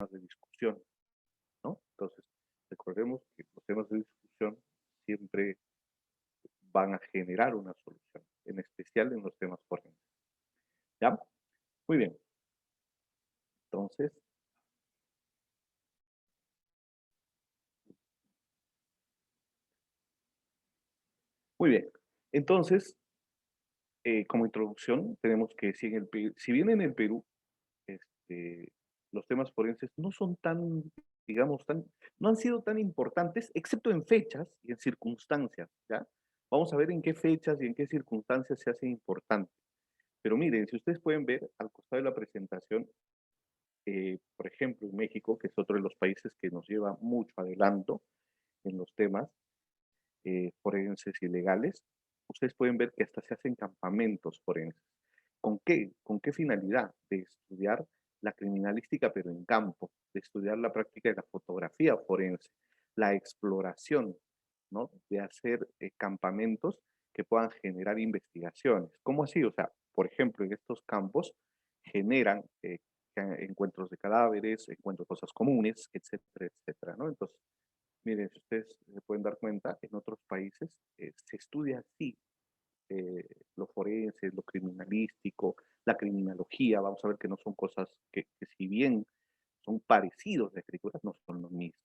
de discusión, ¿no? Entonces, recordemos que los temas de discusión siempre van a generar una solución, en especial en los temas forenses. ¿Ya? Muy bien. Entonces, muy bien. Entonces, como introducción, tenemos que si bien en el Perú este, los temas forenses no son tan, digamos, no han sido tan importantes, excepto en fechas y en circunstancias, ¿ya? Vamos a ver en qué fechas y en qué circunstancias se hace importante. Pero miren, si ustedes pueden ver al costado de la presentación, por ejemplo, en México, que es otro de los países que nos lleva mucho adelanto en los temas forenses y legales, ustedes pueden ver que hasta se hacen campamentos forenses. ¿Con qué? ¿Con qué finalidad? De estudiar la criminalística, pero en campo, de estudiar la práctica de la fotografía forense, la exploración, ¿no? De hacer campamentos que puedan generar investigaciones. ¿Cómo así? O sea, por ejemplo, en estos campos generan encuentros de cadáveres, encuentros de cosas comunes, etcétera, etcétera, ¿no? Entonces, miren, si ustedes se pueden dar cuenta, en otros países se estudia así lo forense, lo criminalístico, la criminología. Vamos a ver que no son cosas que si bien son parecidos de escrituras, no son lo mismo.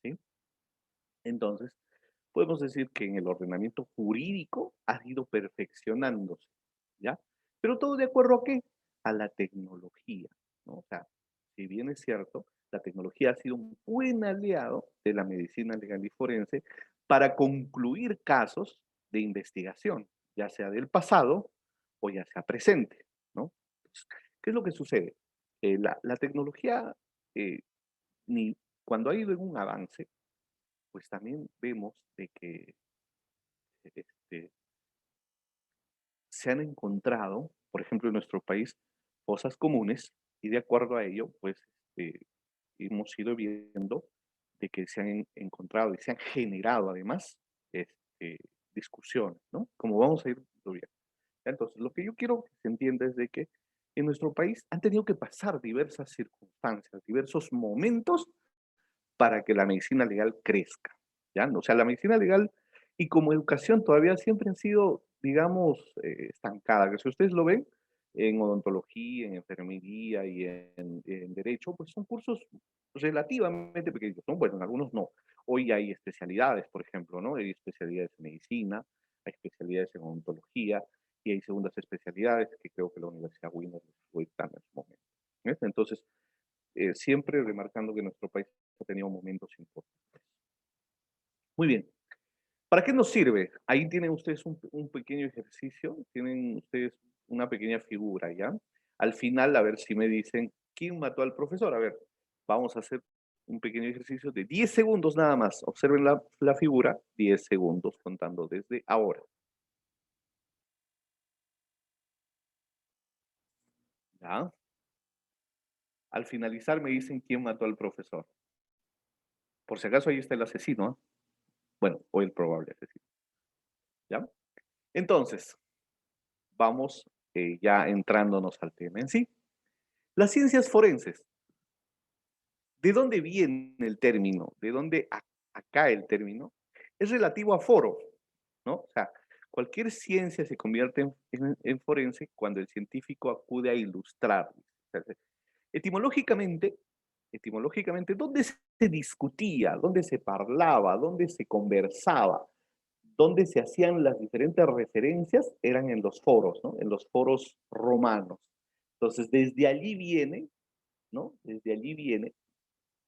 ¿Sí? Entonces, podemos decir que en el ordenamiento jurídico ha ido perfeccionándose, ¿ya? Pero todo de acuerdo a qué? A la tecnología, ¿no? O sea, si bien es cierto, la tecnología ha sido un buen aliado de la medicina legal y forense para concluir casos de investigación, ya sea del pasado o ya sea presente, ¿no? Entonces, ¿qué es lo que sucede? La tecnología, eh, ni, cuando ha ido en un avance, pues también vemos de que este, se han encontrado, por ejemplo, en nuestro país, fosas comunes y de acuerdo a ello, pues hemos ido viendo de que se han encontrado y se han generado además discusiones, ¿no? Como vamos a ir viendo. Entonces, lo que yo quiero que se entienda es de que en nuestro país han tenido que pasar diversas circunstancias, diversos momentos para que la medicina legal crezca, ¿ya? O sea, la medicina legal y como educación todavía siempre han sido, digamos, estancadas, que si ustedes lo ven en odontología, en enfermería y en derecho, pues son cursos relativamente pequeños, ¿no? Bueno, en algunos no. Hoy hay especialidades, por ejemplo, ¿no? Hay especialidades en medicina, hay especialidades en odontología y hay segundas especialidades que creo que la Universidad Wiener fue tan en su momento. ¿Ves? Entonces, siempre remarcando que nuestro país ha tenido momentos importantes. Muy bien. ¿Para qué nos sirve? Ahí tienen ustedes un pequeño ejercicio, tienen ustedes una pequeña figura, ¿ya? Al final, a ver si me dicen, ¿quién mató al profesor? A ver, vamos a hacer un pequeño ejercicio de 10 segundos nada más. Observen la figura, 10 segundos contando desde ahora. ¿Ya? Al finalizar me dicen quién mató al profesor. Por si acaso ahí está el asesino, ¿eh? Bueno, o el probable asesino. ¿Ya? Entonces, vamos ya entrándonos al tema en sí. Las ciencias forenses. ¿De dónde viene el término? ¿De dónde acá el término? Es relativo a foro, ¿no? O sea, cualquier ciencia se convierte en forense cuando el científico acude a ilustrar. O sea, etimológicamente, etimológicamente, ¿dónde se discutía? ¿Dónde se parlaba? ¿Dónde se conversaba? ¿Dónde se hacían las diferentes referencias? Eran en los foros, ¿no? En los foros romanos. Entonces, desde allí viene, ¿no? Desde allí viene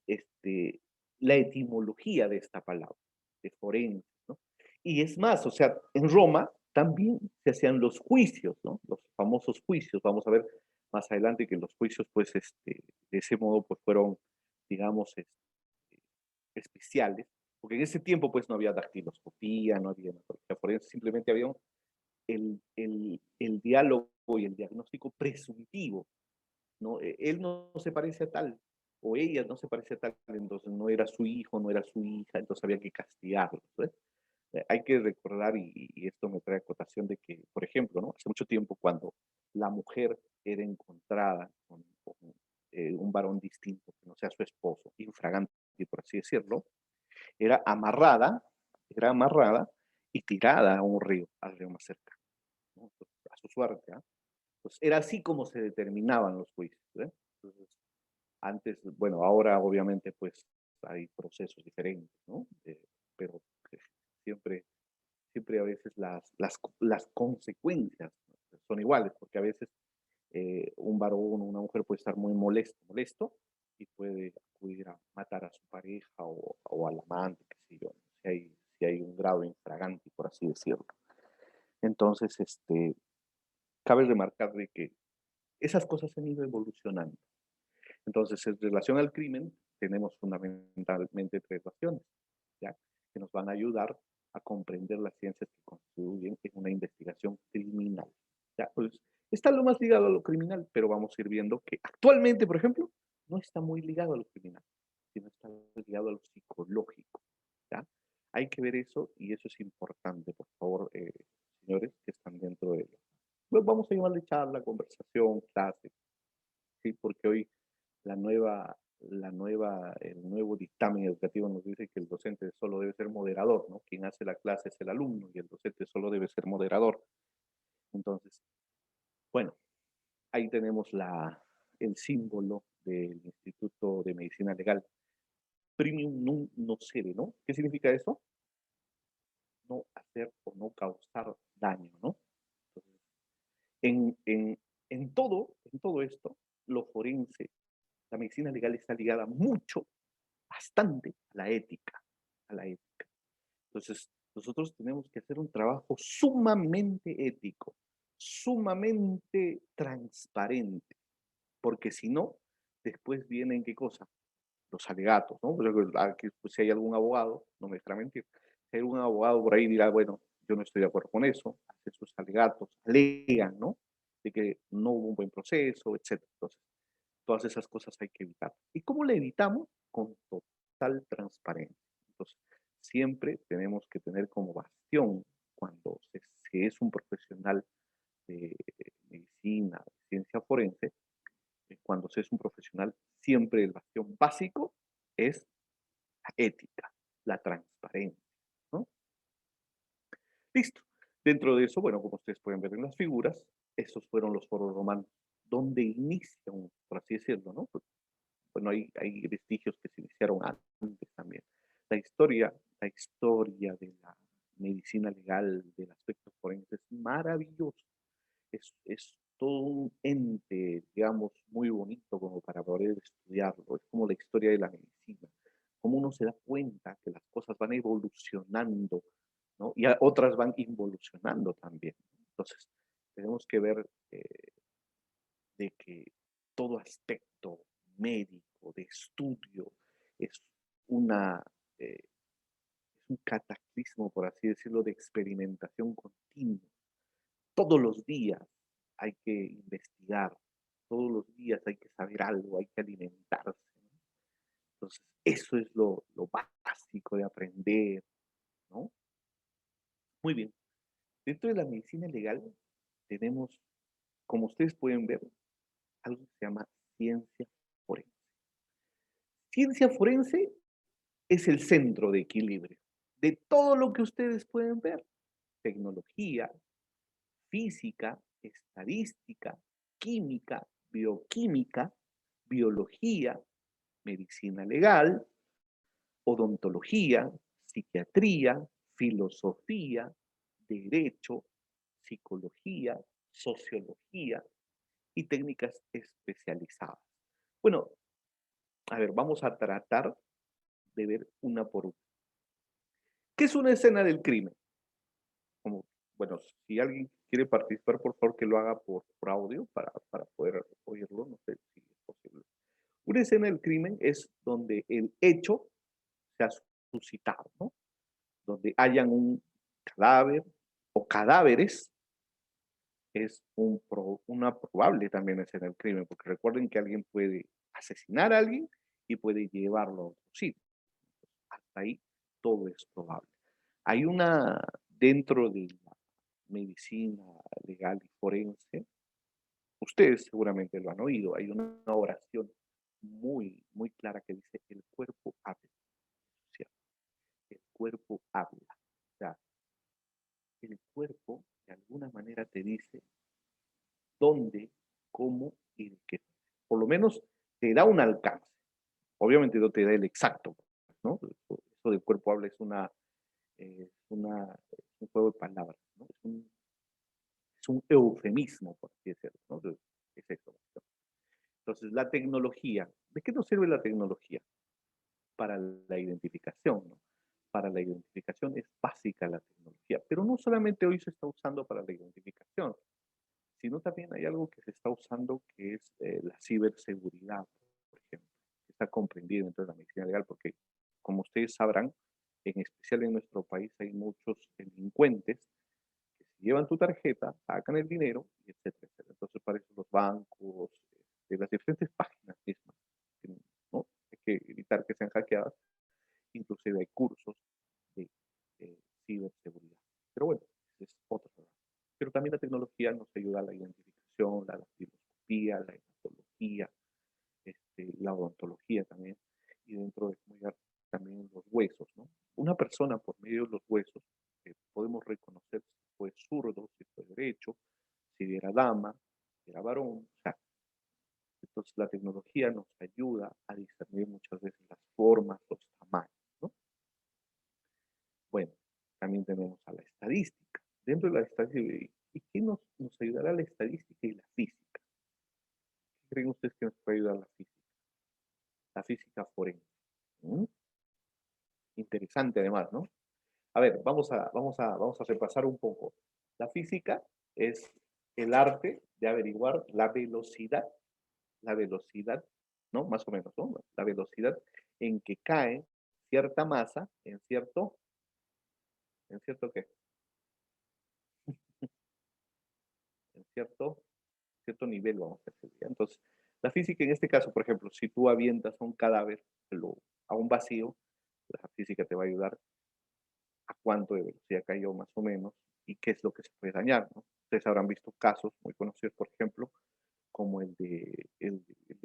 este, la etimología de esta palabra, de forense, ¿no? Y es más, o sea, en Roma también se hacían los juicios, ¿no? Los famosos juicios. Vamos a ver más adelante que los juicios, pues, de ese modo, pues, fueron, digamos, especiales, porque en ese tiempo, pues, no había dactiloscopía, no había anatomía forense, simplemente había el diálogo y el diagnóstico presuntivo, ¿no? Él no se parece a tal, o ella no se parece a tal, entonces no era su hijo, no era su hija, entonces había que castigarlo, ¿ves? Hay que recordar, y esto me trae acotación de que, por ejemplo, ¿no? Hace mucho tiempo cuando la mujer era encontrada con un varón distinto, que no sea su esposo, infragante, por así decirlo, era amarrada, era amarrada y tirada a un río, al río más cerca, ¿no? Entonces, a su suerte, ¿ah? Pues era así como se determinaban los juicios, ¿eh? Entonces, antes, bueno, ahora obviamente pues hay procesos diferentes, ¿no? Pero eh, siempre, siempre a veces las consecuencias son iguales, porque a veces un varón o una mujer puede estar muy molesto y puede acudir a matar a su pareja o al amante, qué sé yo, si hay un grado infragante, por así decirlo. Entonces, cabe remarcar de que esas cosas han ido evolucionando. Entonces, en relación al crimen, tenemos fundamentalmente tres razones, ¿ya? Que nos van a ayudar a comprender las ciencias que constituyen en una investigación criminal. ¿Ya? Pues está lo más ligado a lo criminal, pero vamos a ir viendo que actualmente, por ejemplo, no está muy ligado a lo criminal, sino está ligado a lo psicológico. ¿Ya? Hay que ver eso y eso es importante, por favor, señores que están dentro de ello. Pues vamos a llamarle charla, conversación, clase, ¿sí? Porque hoy el nuevo dictamen educativo nos dice que el docente solo debe ser moderador, ¿no? Quien hace la clase es el alumno y el docente solo debe ser moderador. Entonces, bueno, ahí tenemos el símbolo del Instituto de Medicina Legal, Primum non nocere, ¿no? ¿Qué significa eso? No hacer o no causar daño, ¿no? Entonces, en, en, en todo esto, lo forense, la medicina legal está ligada mucho, bastante a la ética, a la ética. Entonces, nosotros tenemos que hacer un trabajo sumamente ético, sumamente transparente, porque si no, después vienen, ¿qué cosa? Los alegatos, ¿no? Aquí, pues, si hay algún abogado, no me dejará mentir, si hay algún abogado por ahí dirá, bueno, yo no estoy de acuerdo con eso, hace sus alegatos, alegan, ¿no? De que no hubo un buen proceso, etcétera. Entonces, todas esas cosas hay que evitar. ¿Y cómo le evitamos? Con total transparencia. Entonces, siempre tenemos que tener como bastión cuando se es un profesional de medicina, de ciencia forense, cuando se es un profesional, siempre el bastión básico es la ética, la transparencia, ¿no? Listo. Dentro de eso, bueno, como ustedes pueden ver en las figuras, estos fueron los foros romanos, donde inician, por así decirlo, ¿no? Pues, bueno, hay vestigios que se iniciaron antes también. La historia, la historia de la medicina legal, del aspecto forense, es maravilloso. Es todo un ente, digamos, muy bonito como para poder estudiarlo. Es como la historia de la medicina. Cómo uno se da cuenta que las cosas van evolucionando, ¿no? Y otras van involucionando también. Entonces, tenemos que ver de que todo aspecto médico, de estudio, es una, es un cataclismo, por así decirlo, de experimentación continua. Todos los días hay que investigar, todos los días hay que saber algo, hay que alimentarse, ¿no? Entonces, eso es lo básico de aprender, ¿no? Muy bien. Dentro de la medicina legal tenemos, como ustedes pueden ver, algo que se llama ciencia forense. Ciencia forense es el centro de equilibrio de todo lo que ustedes pueden ver. Tecnología, física, estadística, química, bioquímica, biología, medicina legal, odontología, psiquiatría, filosofía, derecho, psicología, sociología y técnicas especializadas. Bueno, a ver, vamos a tratar de ver una por una. ¿Qué es una escena del crimen? Como, bueno, si alguien quiere participar, por favor que lo haga por audio para poder oírlo, no sé si es posible. Una escena del crimen es donde el hecho se ha suscitado, ¿no? Donde hayan un cadáver o cadáveres, es una probable también escena del crimen, porque recuerden que alguien puede asesinar a alguien y puede llevarlo a otro sitio. Hasta ahí todo es probable. Hay una, dentro de la medicina legal y forense, ustedes seguramente lo han oído, hay una oración muy clara que dice, el cuerpo habla, ¿cierto? El cuerpo habla. O sea, el cuerpo de alguna manera te dice dónde, cómo y de qué. Por lo menos te da un alcance. Obviamente no te da el exacto, ¿no? Eso del cuerpo habla es un juego de palabras, ¿no? Es un eufemismo, por así decirlo, ¿no? Es eso. Entonces, la tecnología, ¿de qué nos sirve la tecnología? Para la identificación, ¿no? Para la identificación es básica la tecnología, pero no solamente hoy se está usando para la identificación, sino también hay algo que se está usando que es la ciberseguridad, por ejemplo, que está comprendido dentro de la medicina legal, porque como ustedes sabrán, en especial en nuestro país hay muchos delincuentes que se llevan tu tarjeta, sacan el dinero, y etcétera, etcétera. Entonces, para eso los bancos, de las diferentes páginas mismas, ¿no? Hay que evitar que sean hackeadas, inclusive hay cursos de, de ciberseguridad. Pero bueno, ese es otro tema. Pero también la tecnología nos ayuda a la identificación, la dactiloscopía, la hematología, la odontología también, y dentro de también los huesos, ¿no? Una persona por medio de los huesos podemos reconocer si fue zurdo, si fue derecho, si era dama, si era varón, o sea, entonces la tecnología nos ayuda a discernir muchas veces las formas, los tamaños, ¿no? Bueno, también tenemos a la estadística. Dentro de la estadística, ¿y qué nos ayudará la estadística y la física? ¿Qué creen ustedes que nos puede ayudar la física? La física forense. ¿Mm? Interesante además, ¿no? A ver, vamos a repasar un poco. La física es el arte de averiguar la velocidad, ¿no? Más o menos, ¿no? La velocidad en que cae cierta masa en cierto qué, en cierto nivel, vamos a decir. Entonces, la física en este caso, por ejemplo, si tú avientas un cadáver a un vacío, la física te va a ayudar a cuánto de velocidad cayó más o menos y qué es lo que se puede dañar, ¿no? Ustedes habrán visto casos muy conocidos, por ejemplo, como el de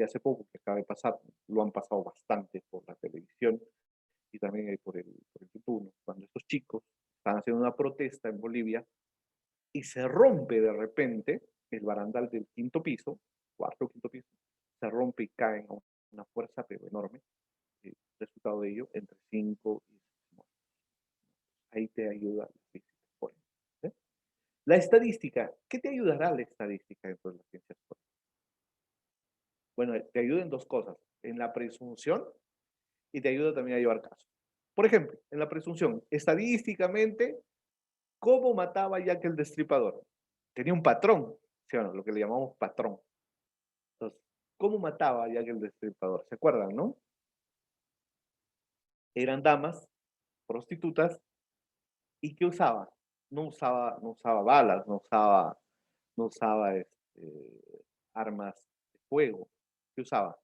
hace poco que acaba de pasar, lo han pasado bastante por la televisión y también por el YouTube, ¿no? Cuando estos chicos están haciendo una protesta en Bolivia y se rompe de repente el barandal del quinto piso, cuarto o quinto piso, se rompe y caen a una fuerza pero enorme. Resultado de ello, entre 5 y 6 muertos. Ahí te ayuda la física. ¿Sí? La estadística, ¿qué te ayudará la estadística dentro de las ciencias forenses? Bueno, te ayuda en dos cosas, en la presunción y te ayuda también a llevar casos. Por ejemplo, en la presunción, estadísticamente, ¿cómo mataba Jack el Destripador? Tenía un patrón, ¿sí o no? Lo que le llamamos patrón. Entonces, ¿cómo mataba Jack el Destripador? ¿Se acuerdan, no? Eran damas, prostitutas, ¿y qué usaba? No usaba balas, no usaba armas de fuego. ¿Qué usaba?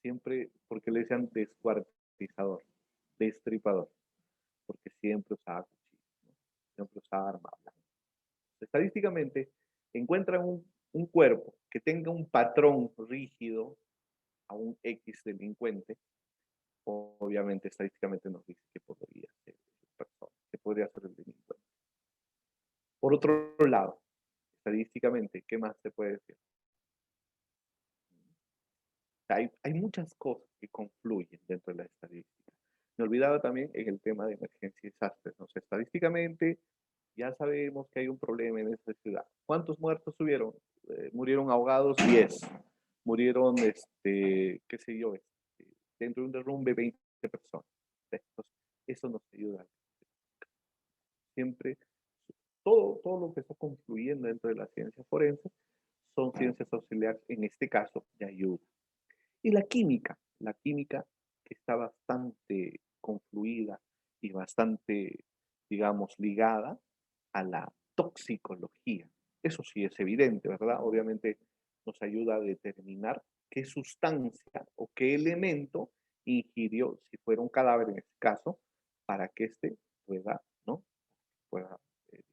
Siempre, porque le decían descuartizador, destripador, porque siempre usaba cuchillo, ¿no? Siempre usaba arma blanca. Estadísticamente, encuentran un cuerpo que tenga un patrón rígido a un X delincuente, obviamente estadísticamente nos dice que podría ser esa persona, que podría ser el delincuente. Por otro lado, estadísticamente, ¿qué más se puede decir? Hay muchas cosas que confluyen dentro de la estadística. Me olvidaba también en el tema de emergencia y desastres. ¿No? O sea, estadísticamente ya sabemos que hay un problema en esta ciudad. ¿Cuántos muertos tuvieron? Murieron ahogados 10. Murieron, qué sé yo, dentro de un derrumbe 20 personas. Entonces, eso nos ayuda. Siempre, todo lo que está confluyendo dentro de la ciencia forense son ciencias auxiliares, en este caso, de ayuda. Y la química que está bastante confluida y bastante, digamos, ligada a la toxicología. Eso sí es evidente, ¿verdad? Obviamente nos ayuda a determinar qué sustancia o qué elemento ingirió, si fuera un cadáver en este caso, para que éste pueda, ¿no? Pueda,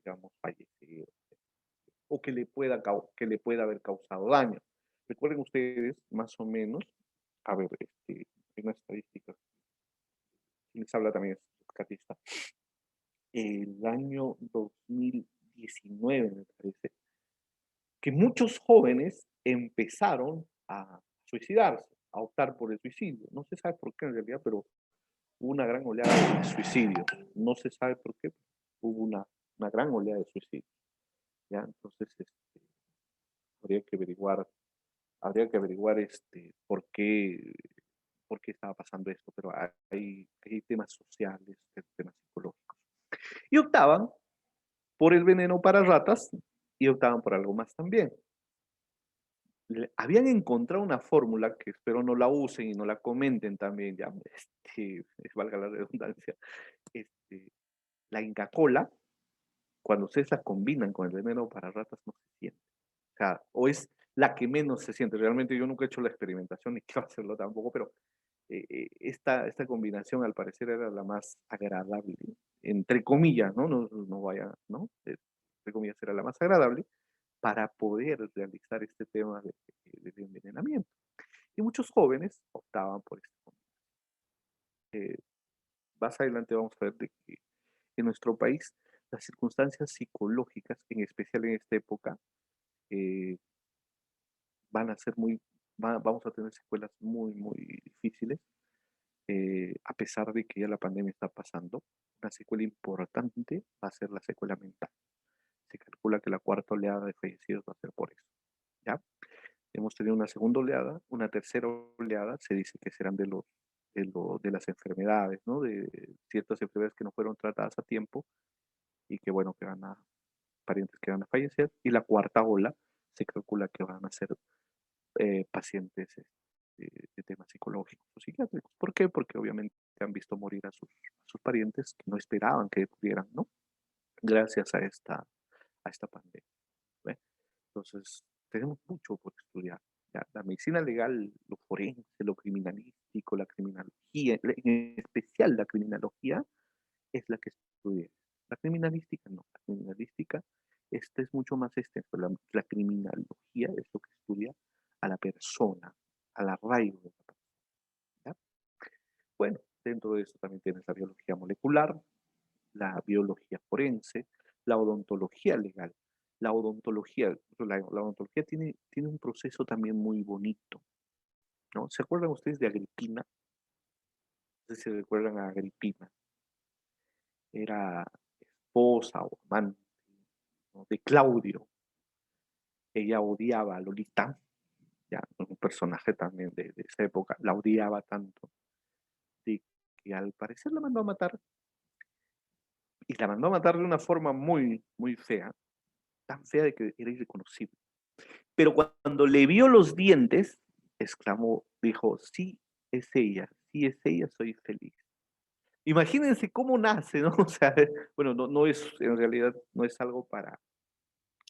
digamos, fallecer o que le pueda haber causado daño. Recuerden ustedes, más o menos, a ver, hay una estadística, quien les habla también es rescatista, el año 2019, me parece, que muchos jóvenes empezaron a suicidarse, a optar por el suicidio. No se sabe por qué en realidad, pero hubo una gran oleada de suicidios. No se sabe por qué, hubo una gran oleada de suicidios. ¿Ya? Entonces, habría que averiguar, por qué estaba pasando esto, pero hay temas sociales, temas psicológicos. Y optaban por el veneno para ratas y optaban por algo más también. Habían encontrado una fórmula que espero no la usen y no la comenten también, ya, valga la redundancia, este, la Inca Kola, cuando ustedes la combinan con el veneno para ratas no se siente. O sea, o es la que menos se siente. Realmente yo nunca he hecho la experimentación ni quiero hacerlo tampoco, pero esta combinación al parecer era la más agradable, entre comillas, ¿no? No vaya, ¿no? Entre comillas era la más agradable para poder realizar este tema del envenenamiento. Y muchos jóvenes optaban por esto. Más adelante vamos a ver de que en nuestro país las circunstancias psicológicas, en especial en esta época, eh, van a ser vamos a tener secuelas muy, muy difíciles, a pesar de que ya la pandemia está pasando. Una secuela importante va a ser la secuela mental. Se calcula que la cuarta oleada de fallecidos va a ser por eso. ¿Ya? Hemos tenido una segunda oleada, una tercera oleada, se dice que serán de las enfermedades, ¿no? De ciertas enfermedades que no fueron tratadas a tiempo y que, bueno, parientes que van a fallecer. Y la cuarta ola se calcula que van a ser pacientes de temas psicológicos o psiquiátricos. ¿Por qué? Porque obviamente han visto morir a sus parientes que no esperaban que pudieran, ¿no? Gracias a esta pandemia. ¿Ve? Entonces, tenemos mucho por estudiar. ¿Ya? La medicina legal, lo forense, lo criminalístico, la criminología, en especial la criminología, es la que estudia. La criminalística no. La criminalística es mucho más extenso. La criminología es lo que estudia a la persona, al arraigo de la persona. ¿Ya? Bueno, dentro de eso también tienes la biología molecular, la biología forense, la odontología legal. La odontología tiene un proceso también muy bonito, ¿no? ¿Se acuerdan ustedes de Agripina? No sé si recuerdan a Agripina. Era esposa o amante, ¿no? de Claudio. Ella odiaba a Lolita, ya, un personaje también de esa época. La odiaba tanto de que al parecer la mandó a matar. Y la mandó a matar de una forma muy, muy fea, tan fea de que era irreconocible. Pero cuando le vio los dientes, exclamó, dijo, sí es ella, soy feliz. Imagínense cómo nace, ¿no? O sea, bueno, no es, en realidad, no es algo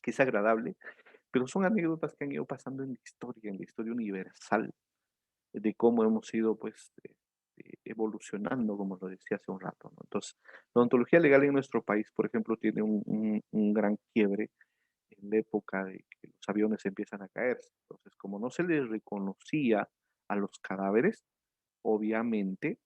que es agradable, pero son anécdotas que han ido pasando en la historia universal, de cómo hemos ido, pues, evolucionando, como lo decía hace un rato, ¿no? Entonces, la odontología legal en nuestro país, por ejemplo, tiene un gran quiebre en la época de que los aviones empiezan a caerse. Entonces, como no se les reconocía a los cadáveres, obviamente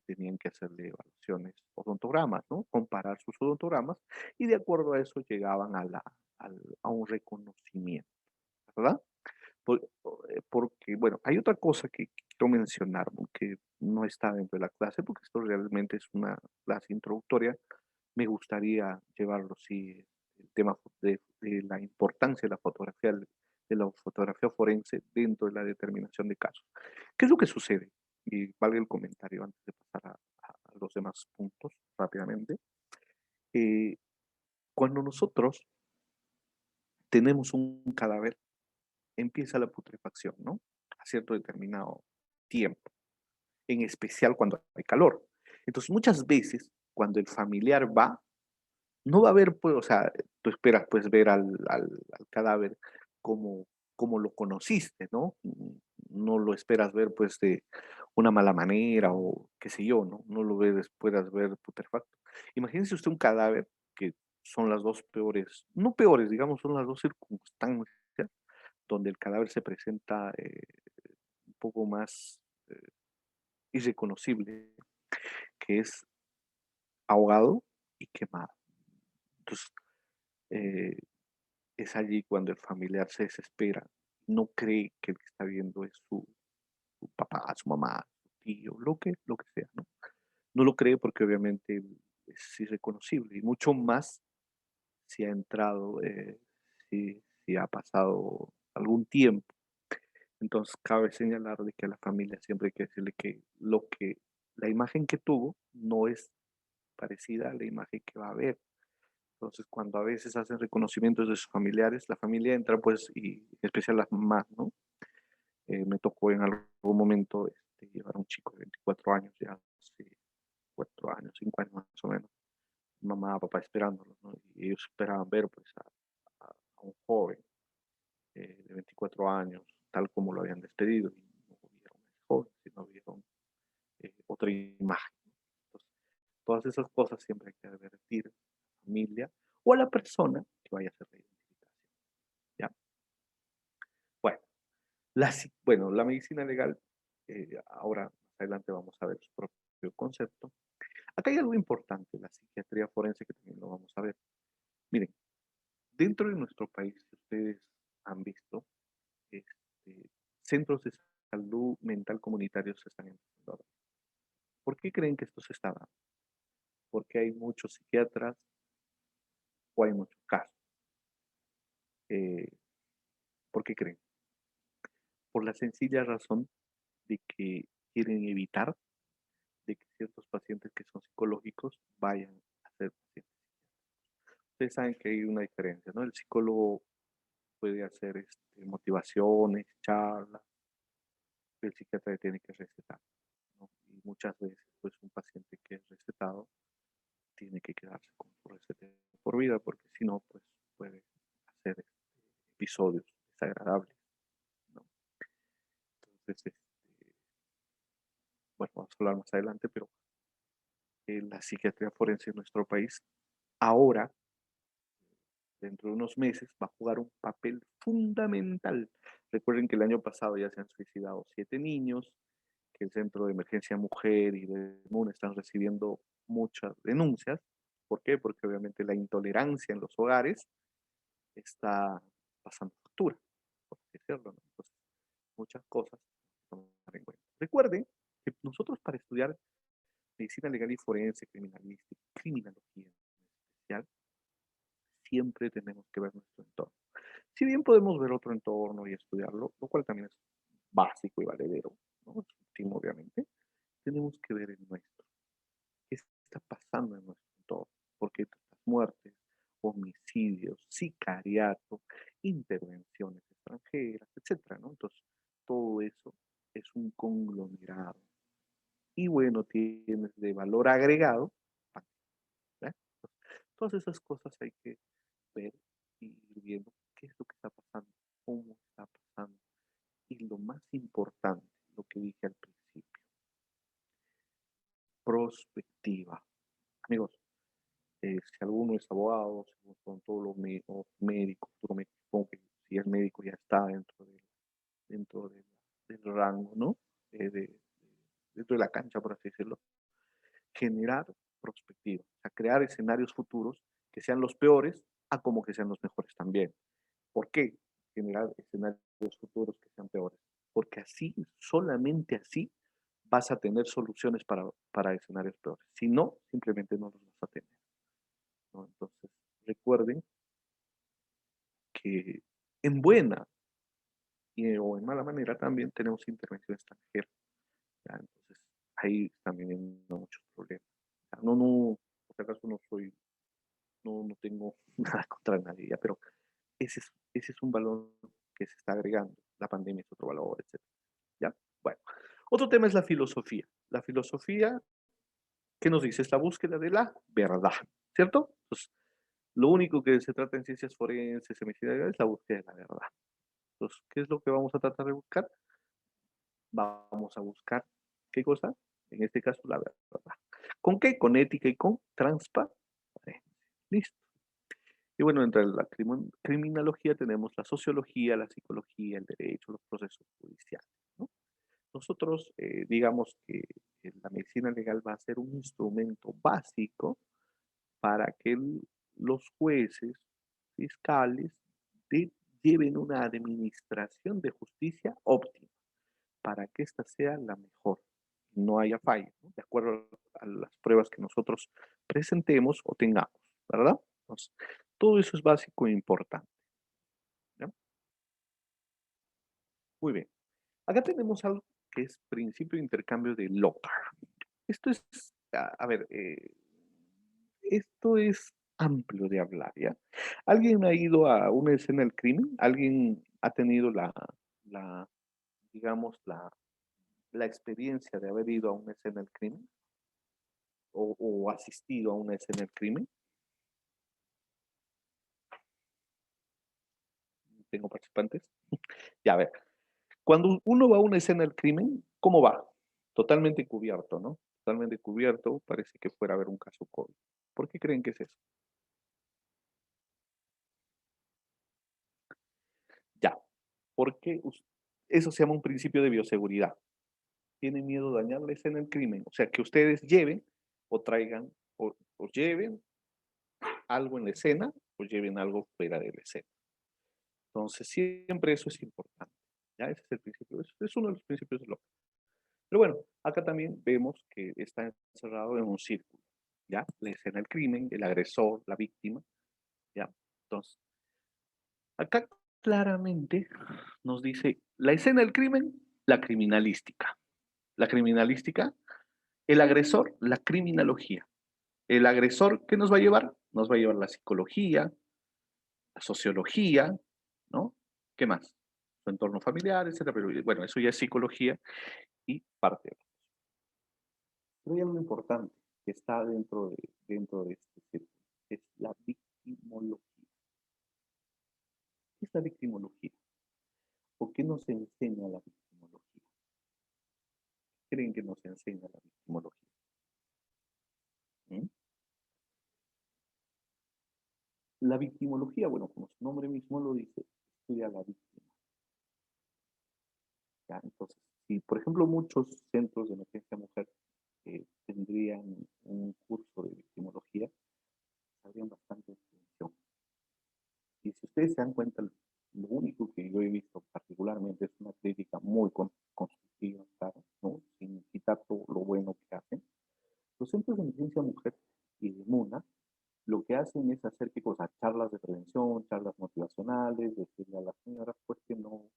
tenían que hacerle evaluaciones, odontogramas, ¿no? Comparar sus odontogramas y de acuerdo a eso llegaban a un reconocimiento, ¿verdad? Porque, bueno, hay otra cosa que quiero mencionar, ¿no? Que no está dentro de la clase, porque esto realmente es una clase introductoria. Me gustaría llevarlo, sí, el tema de la importancia de la fotografía forense dentro de la determinación de casos. ¿Qué es lo que sucede? Y valga el comentario antes de pasar a los demás puntos rápidamente. Eh, Cuando nosotros tenemos un cadáver, empieza la putrefacción, ¿no? A cierto determinado tiempo, en especial cuando hay calor. Entonces, muchas veces, cuando el familiar va, no va a ver, pues, o sea, tú esperas, pues, ver al cadáver como como lo conociste, ¿no? No lo esperas ver, pues, de una mala manera o qué sé yo, ¿no? No lo ves puedas ver putrefacto. Imagínese usted un cadáver que son las 2 peores, no peores, digamos, son las 2 circunstancias donde el cadáver se presenta un poco más eh, irreconocible, que es ahogado y quemado. Entonces, eh, es allí cuando el familiar se desespera, no cree que el que está viendo es su papá, su mamá, su tío, lo que sea, ¿no? No lo cree porque obviamente es irreconocible y mucho más si ha entrado, si ha pasado algún tiempo. Entonces, cabe señalar de que a la familia siempre hay que decirle que la imagen que tuvo no es parecida a la imagen que va a ver. Entonces, cuando a veces hacen reconocimientos de sus familiares, la familia entra, pues, y en especial las mamás, ¿no? Me tocó en algún momento llevar a un chico de 24 años, ya hace 4 años, 5 años más o menos, mamá, papá esperándolo, ¿no? Y ellos esperaban ver, pues, a un joven de 24 años, tal como lo habían despedido, y no vieron a ese joven, sino vieron otra imagen. Entonces, todas esas cosas siempre hay que advertir a la familia o a la persona que vaya a hacer la identificación. ¿Ya? Bueno, la medicina legal, ahora más adelante vamos a ver su propio concepto. Acá hay algo importante, la psiquiatría forense, que también lo vamos a ver. Miren, dentro de nuestro país, si ustedes han visto, este, centros de salud mental comunitarios se están empezando a dar. ¿Por qué creen que esto se está dando? Porque hay muchos psiquiatras o hay muchos casos. Eh, ¿Por qué creen? Por la sencilla razón de que quieren evitar de que ciertos pacientes que son psicológicos vayan a ser pacientes. Ustedes saben que hay una diferencia, ¿no? El psicólogo puede hacer motivaciones, charlas, el psiquiatra tiene que recetar, ¿no? Y muchas veces, pues, un paciente que es recetado tiene que quedarse con su receta por vida, porque si no, pues, puede hacer episodios desagradables, ¿no? Entonces, bueno, vamos a hablar más adelante, pero la psiquiatría forense en nuestro país ahora, dentro de unos meses, va a jugar un papel fundamental. Recuerden que el año pasado ya se han suicidado 7 niños, que el Centro de Emergencia Mujer y de MUN están recibiendo muchas denuncias. ¿Por qué? Porque obviamente la intolerancia en los hogares está pasando factura, por así decirlo, ¿no? Entonces, muchas cosas que tomar en cuenta. Recuerden que nosotros para estudiar medicina legal y forense, criminalística, criminología en especial, siempre tenemos que ver nuestro entorno. Si bien podemos ver otro entorno y estudiarlo, lo cual también es básico y valedero, ¿no? Es último, obviamente, tenemos que ver el nuestro. ¿Qué está pasando en nuestro entorno? ¿Por qué tantas muertes, homicidios, sicariato, intervenciones extranjeras, etcétera, ¿no? Entonces, todo eso es un conglomerado. Y bueno, tienes de valor agregado, ¿verdad? Todas esas cosas hay que ver y ir viendo qué es lo que está pasando, cómo está pasando. Y lo más importante, lo que dije al principio, prospectiva. Amigos, si alguno es abogado, si son todos los médicos, supongo que si es médico ya está dentro del rango, ¿no? Dentro de la cancha, por así decirlo. Generar prospectiva, o sea, crear escenarios futuros que sean los peores a como que sean los mejores también. ¿Por qué generar escenarios futuros que sean peores? Porque así, solamente así, vas a tener soluciones para escenarios peores. Si no, simplemente no los vas a tener, ¿no? Entonces, recuerden que en buena o en mala manera también tenemos intervención extranjera, ¿ya? Entonces, ahí también hay muchos problemas. O sea, por si acaso no tengo nada contra nadie, ¿ya? Pero ese es un valor que se está agregando. La pandemia es otro valor, etcétera. ¿Ya? Bueno, otro tema es la filosofía. La filosofía, ¿qué nos dice? Es la búsqueda de la verdad, ¿cierto? Entonces, lo único que se trata en ciencias forenses, en medicina legal, es la búsqueda de la verdad. Entonces, ¿qué es lo que vamos a tratar de buscar? Vamos a buscar, ¿qué cosa? En este caso, la verdad. ¿Con qué? Con ética y con transparencia. Listo. Y bueno, entre la criminología tenemos la sociología, la psicología, el derecho, los procesos judiciales, ¿no? Nosotros, digamos que la medicina legal va a ser un instrumento básico para que los jueces, fiscales, de- lleven una administración de justicia óptima, para que ésta sea la mejor, no haya fallas, ¿no? De acuerdo a las pruebas que nosotros presentemos o tengamos, ¿verdad? Entonces, todo eso es básico e importante, ¿ya? Muy bien. Acá tenemos algo que es principio de intercambio de Locard. Esto es, a ver, esto es amplio de hablar, ¿ya? ¿Alguien ha ido a una escena del crimen? ¿Alguien ha tenido la digamos, la experiencia de haber ido a una escena del crimen o asistido a una escena del crimen? Tengo participantes. Ya, a ver, cuando uno va a una escena del crimen, ¿cómo va? Totalmente cubierto, ¿no? Totalmente cubierto, parece que fuera a haber un caso COVID. ¿Por qué creen que es eso? Ya, porque eso se llama un principio de bioseguridad. Tienen miedo de dañar la escena del crimen, o sea, que ustedes lleven o traigan o lleven algo en la escena o lleven algo fuera de la escena. Entonces, siempre eso es importante. ¿Ya? Ese es el principio, es uno de los principios del orden. Pero bueno, acá también vemos que está encerrado en un círculo. ¿Ya? La escena del crimen, el agresor, la víctima. ¿Ya? Entonces, acá claramente nos dice la escena del crimen, la criminalística. La criminalística, el agresor, la criminología. El agresor, ¿qué nos va a llevar? Nos va a llevar la psicología, la sociología, ¿no? ¿Qué más? Su entorno familiar, etcétera. Pero bueno, eso ya es psicología y parte de. Pero hay algo importante que está dentro de este círculo, es la victimología. ¿Qué es la victimología? ¿O qué nos enseña la victimología? ¿Qué creen que nos enseña la victimología? ¿Mm? La victimología, bueno, como su nombre mismo lo dice, estudia a la víctima. ¿Ya? Entonces, si por ejemplo muchos centros de emergencia mujer tendrían un curso de victimología, habrían bastante extensión. Y si ustedes se dan cuenta, lo único que yo he visto particularmente es una crítica muy constructiva, claro, ¿no? Sin quitar todo lo bueno que hacen. Los centros de emergencia mujer y de MUNA lo que hacen es hacer qué cosa, charlas de prevención, charlas motivacionales, decirle a las señoras pues que no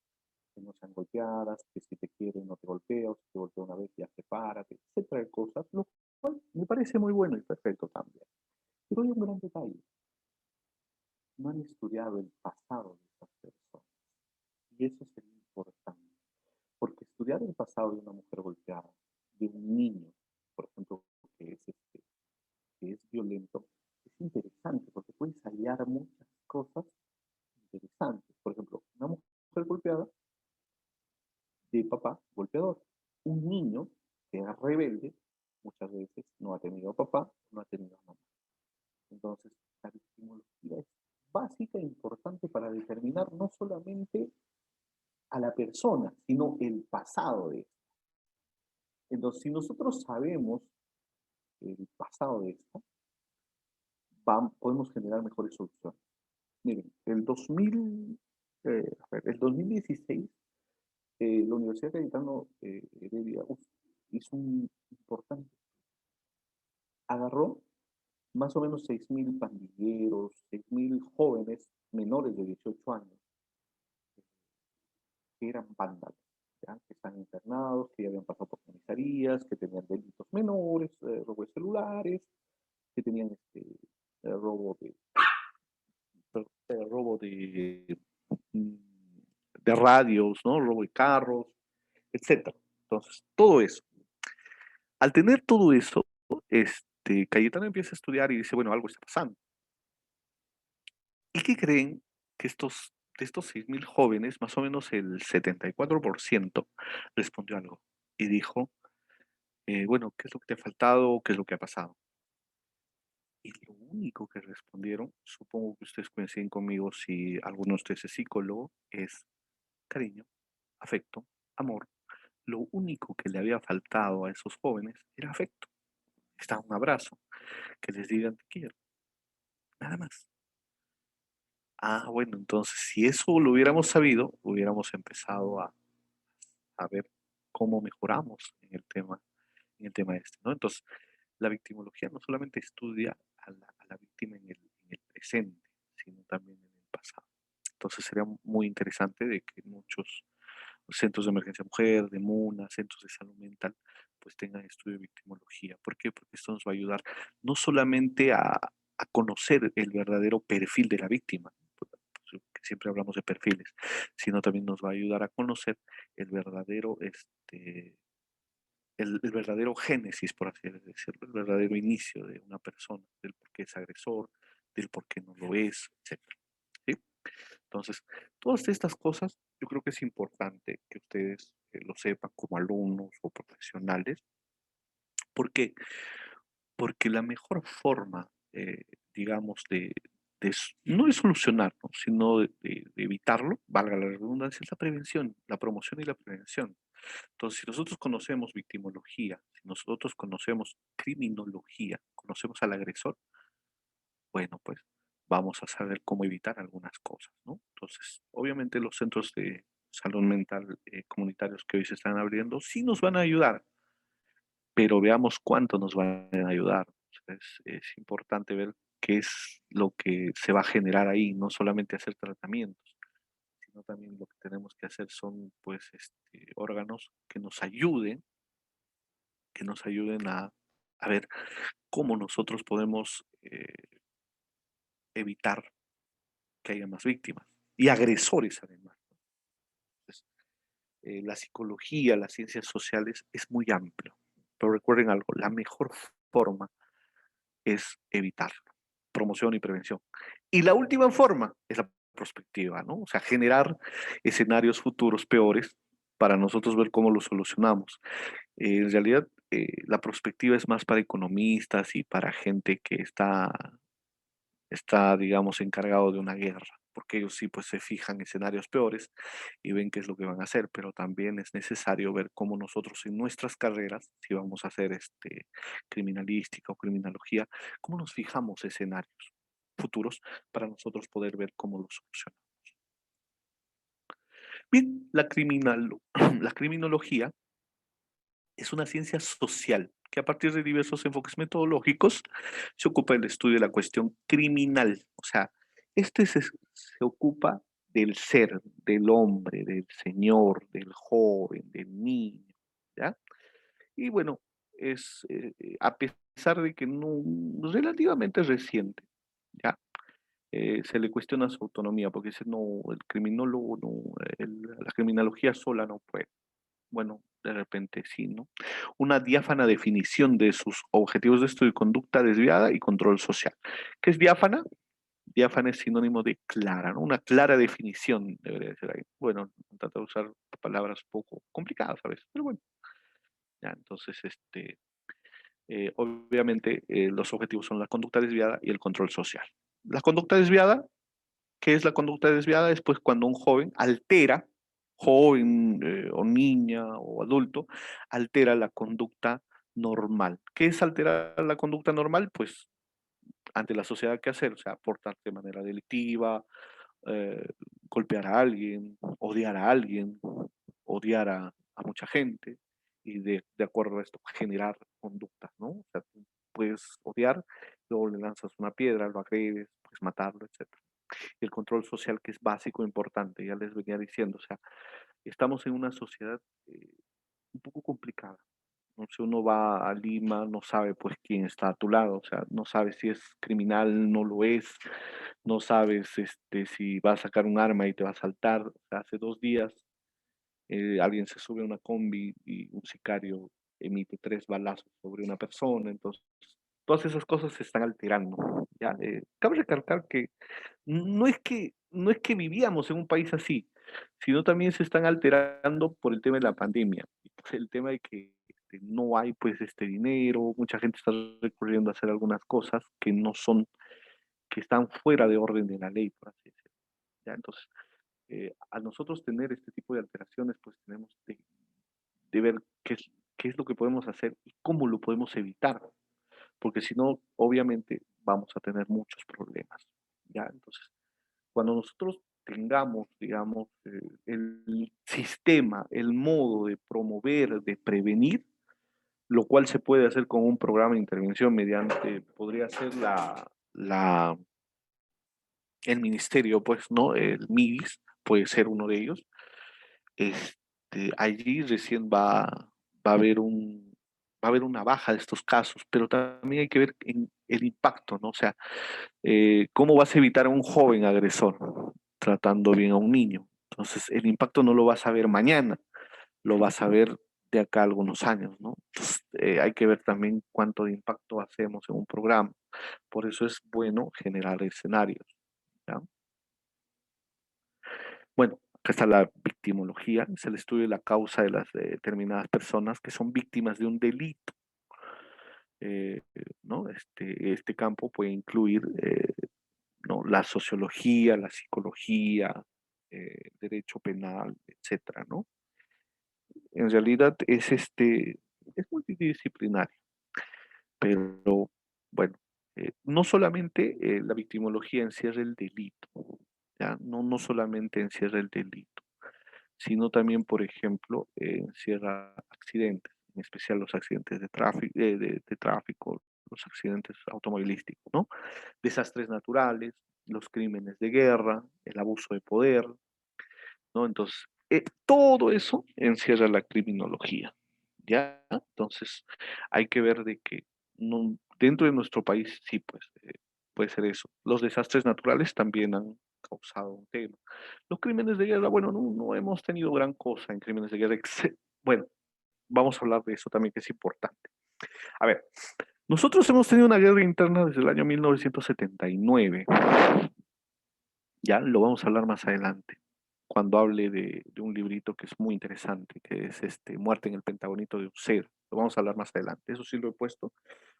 sean golpeadas, que si te quiere no te golpea, o si te golpea una vez ya sepárate, etcétera de cosas, lo cual me parece muy bueno y perfecto también. Pero hay un gran detalle, no han estudiado el pasado de esas personas. Y eso sería importante, porque estudiar el pasado de una mujer golpeada, de un niño, por ejemplo, que es violento, es interesante porque puedes hallar muchas cosas interesantes. Por ejemplo, una mujer golpeada de papá golpeador. Un niño que es rebelde muchas veces no ha tenido papá, no ha tenido mamá. Entonces, la victimología es básica e importante para determinar no solamente a la persona, sino el pasado de esta. Entonces, si nosotros sabemos el pasado de esta, podemos generar mejores soluciones. Miren, el 2016, la Universidad Cayetano Heredia hizo un importante, agarró más o menos 6.000 pandilleros, 6.000 jóvenes menores de 18 años que eran vándalos, ¿ya? Que están internados, que ya habían pasado por comisarías, que tenían delitos menores, robo de celulares, que tenían robo robo mm, de radios, ¿no? Robo de carros, etcétera. Entonces, todo eso. Al tener todo eso, Cayetano empieza a estudiar y dice, bueno, algo está pasando. ¿Y qué creen que de estos 6.000 jóvenes, más o menos el 74% respondió algo y dijo, bueno, ¿qué es lo que te ha faltado? ¿Qué es lo que ha pasado? Y lo único que respondieron, supongo que ustedes coinciden conmigo si alguno de ustedes es psicólogo, es cariño, afecto, amor. Lo único que le había faltado a esos jóvenes era afecto. Está un abrazo, que les digan te quiero, nada más. Ah, bueno, entonces si eso lo hubiéramos sabido, hubiéramos empezado a ver cómo mejoramos en el tema este, ¿no? Entonces, la victimología no solamente estudia a la víctima en el presente, sino también en el pasado. Entonces sería muy interesante de que muchos centros de emergencia mujer, de MUNA, centros de salud mental, pues tengan estudio de victimología. ¿Por qué? Porque esto nos va a ayudar no solamente a conocer el verdadero perfil de la víctima, pues, que siempre hablamos de perfiles, sino también nos va a ayudar a conocer el verdadero, el verdadero génesis, por así decirlo, el verdadero inicio de una persona, del por qué es agresor, del por qué no lo es, etcétera. ¿Sí? Entonces, todas estas cosas yo creo que es importante que ustedes lo sepan como alumnos o profesionales. ¿Por qué? Porque la mejor forma, digamos, no de solucionarlo, sino de evitarlo, valga la redundancia, es la prevención, la promoción y la prevención. Entonces, si nosotros conocemos victimología, si nosotros conocemos criminología, conocemos al agresor, bueno, pues vamos a saber cómo evitar algunas cosas, ¿no? Entonces, obviamente los centros de salud mental comunitarios que hoy se están abriendo sí nos van a ayudar, pero veamos cuánto nos van a ayudar. O sea, es importante ver qué es lo que se va a generar ahí, no solamente hacer tratamientos, sino también lo que tenemos que hacer son, pues, órganos que nos ayuden a ver cómo nosotros podemos evitar que haya más víctimas y agresores además. Entonces, la psicología, las ciencias sociales es muy amplio, pero recuerden algo, la mejor forma es evitarlo, promoción y prevención. Y la última forma es la prospectiva, ¿no? O sea, generar escenarios futuros peores para nosotros ver cómo lo solucionamos. En realidad, la prospectiva es más para economistas y para gente que está, digamos, encargado de una guerra, porque ellos sí, pues se fijan escenarios peores y ven qué es lo que van a hacer, pero también es necesario ver cómo nosotros en nuestras carreras, si vamos a hacer criminalística o criminología, cómo nos fijamos escenarios futuros para nosotros poder ver cómo los solucionamos. Bien, la criminología es una ciencia social que a partir de diversos enfoques metodológicos se ocupa del estudio de la cuestión criminal. O sea, se ocupa del ser, del hombre, del señor, del joven, del niño, ¿ya? Y bueno, a pesar de que no relativamente reciente, ¿ya? Se le cuestiona su autonomía porque dice, no, el criminólogo, no, la criminología sola no puede. Bueno, de repente sí, ¿no? Una diáfana definición de sus objetivos de estudio y conducta desviada y control social. ¿Qué es diáfana? Diáfana es sinónimo de clara, ¿no? Una clara definición debería ser ahí. Bueno, trata de usar palabras poco complicadas a veces, pero bueno, ya, entonces, obviamente, los objetivos son la conducta desviada y el control social. La conducta desviada, ¿qué es la conducta desviada? Es pues cuando un joven o niña o adulto, altera la conducta normal. ¿Qué es alterar la conducta normal? Pues ante la sociedad, ¿qué hacer? O sea, portarse de manera delictiva, eh, golpear a alguien, odiar a mucha gente y de acuerdo a esto generar conductas, ¿no? O sea, tú puedes odiar, luego le lanzas una piedra, lo agredes, puedes matarlo, etcétera. Y el control social que es básico e importante, ya les venía diciendo, o sea, estamos en una sociedad un poco complicada, ¿no? Si uno va a Lima, no sabe pues quién está a tu lado, o sea, no sabes si es criminal, no lo es, no sabes si va a sacar un arma y te va a asaltar. O sea, hace 2 días alguien se sube a una combi y un sicario emite 3 balazos sobre una persona, entonces todas esas cosas se están alterando. ¿Ya? Cabe recalcar que no es que vivíamos en un país así, sino también se están alterando por el tema de la pandemia, y por el tema de que no hay pues dinero, mucha gente está recurriendo a hacer algunas cosas que no son, que están fuera de orden de la ley, por así decirlo. ¿Ya? Entonces, a nosotros tener este tipo de alteraciones, pues tenemos de ver qué es lo que podemos hacer y cómo lo podemos evitar, porque si no, obviamente vamos a tener muchos problemas. ¿Ya? Entonces, cuando nosotros tengamos, digamos, el sistema, el modo de promover, de prevenir, lo cual se puede hacer con un programa de intervención mediante, podría ser el ministerio, pues, ¿no? El MIDIS puede ser uno de ellos. Allí recién va a haber va a haber una baja de estos casos, pero también hay que ver el impacto, ¿no? O sea, ¿cómo vas a evitar a un joven agresor tratando bien a un niño? Entonces, el impacto no lo vas a ver mañana, lo vas a ver de acá a algunos años, ¿no? Entonces, hay que ver también cuánto de impacto hacemos en un programa. Por eso es bueno generar escenarios, ¿ya? Bueno, acá está la victimología, es el estudio de la causa de las determinadas personas que son víctimas de un delito. ¿No? Este campo puede incluir ¿no? La sociología, la psicología, derecho penal, etcétera, ¿no? En realidad es multidisciplinario, pero bueno, no solamente la victimología encierra el delito, ¿ya? No solamente encierra el delito, sino también, por ejemplo, encierra accidentes, en especial los accidentes de tráfico, los accidentes automovilísticos, ¿no? Desastres naturales, los crímenes de guerra, el abuso de poder, ¿no? Entonces, todo eso encierra la criminología, ¿ya? Entonces, hay que ver de que dentro de nuestro país, sí, pues, puede ser eso. Los desastres naturales también han causado un tema. Los crímenes de guerra, bueno, no hemos tenido gran cosa en crímenes de guerra. Bueno, vamos a hablar de eso también, que es importante. A ver, nosotros hemos tenido una guerra interna desde el año 1979. Ya lo vamos a hablar más adelante, cuando hable de un librito que es muy interesante, que es Muerte en el Pentagonito de un ser. Lo vamos a hablar más adelante. Eso sí lo he puesto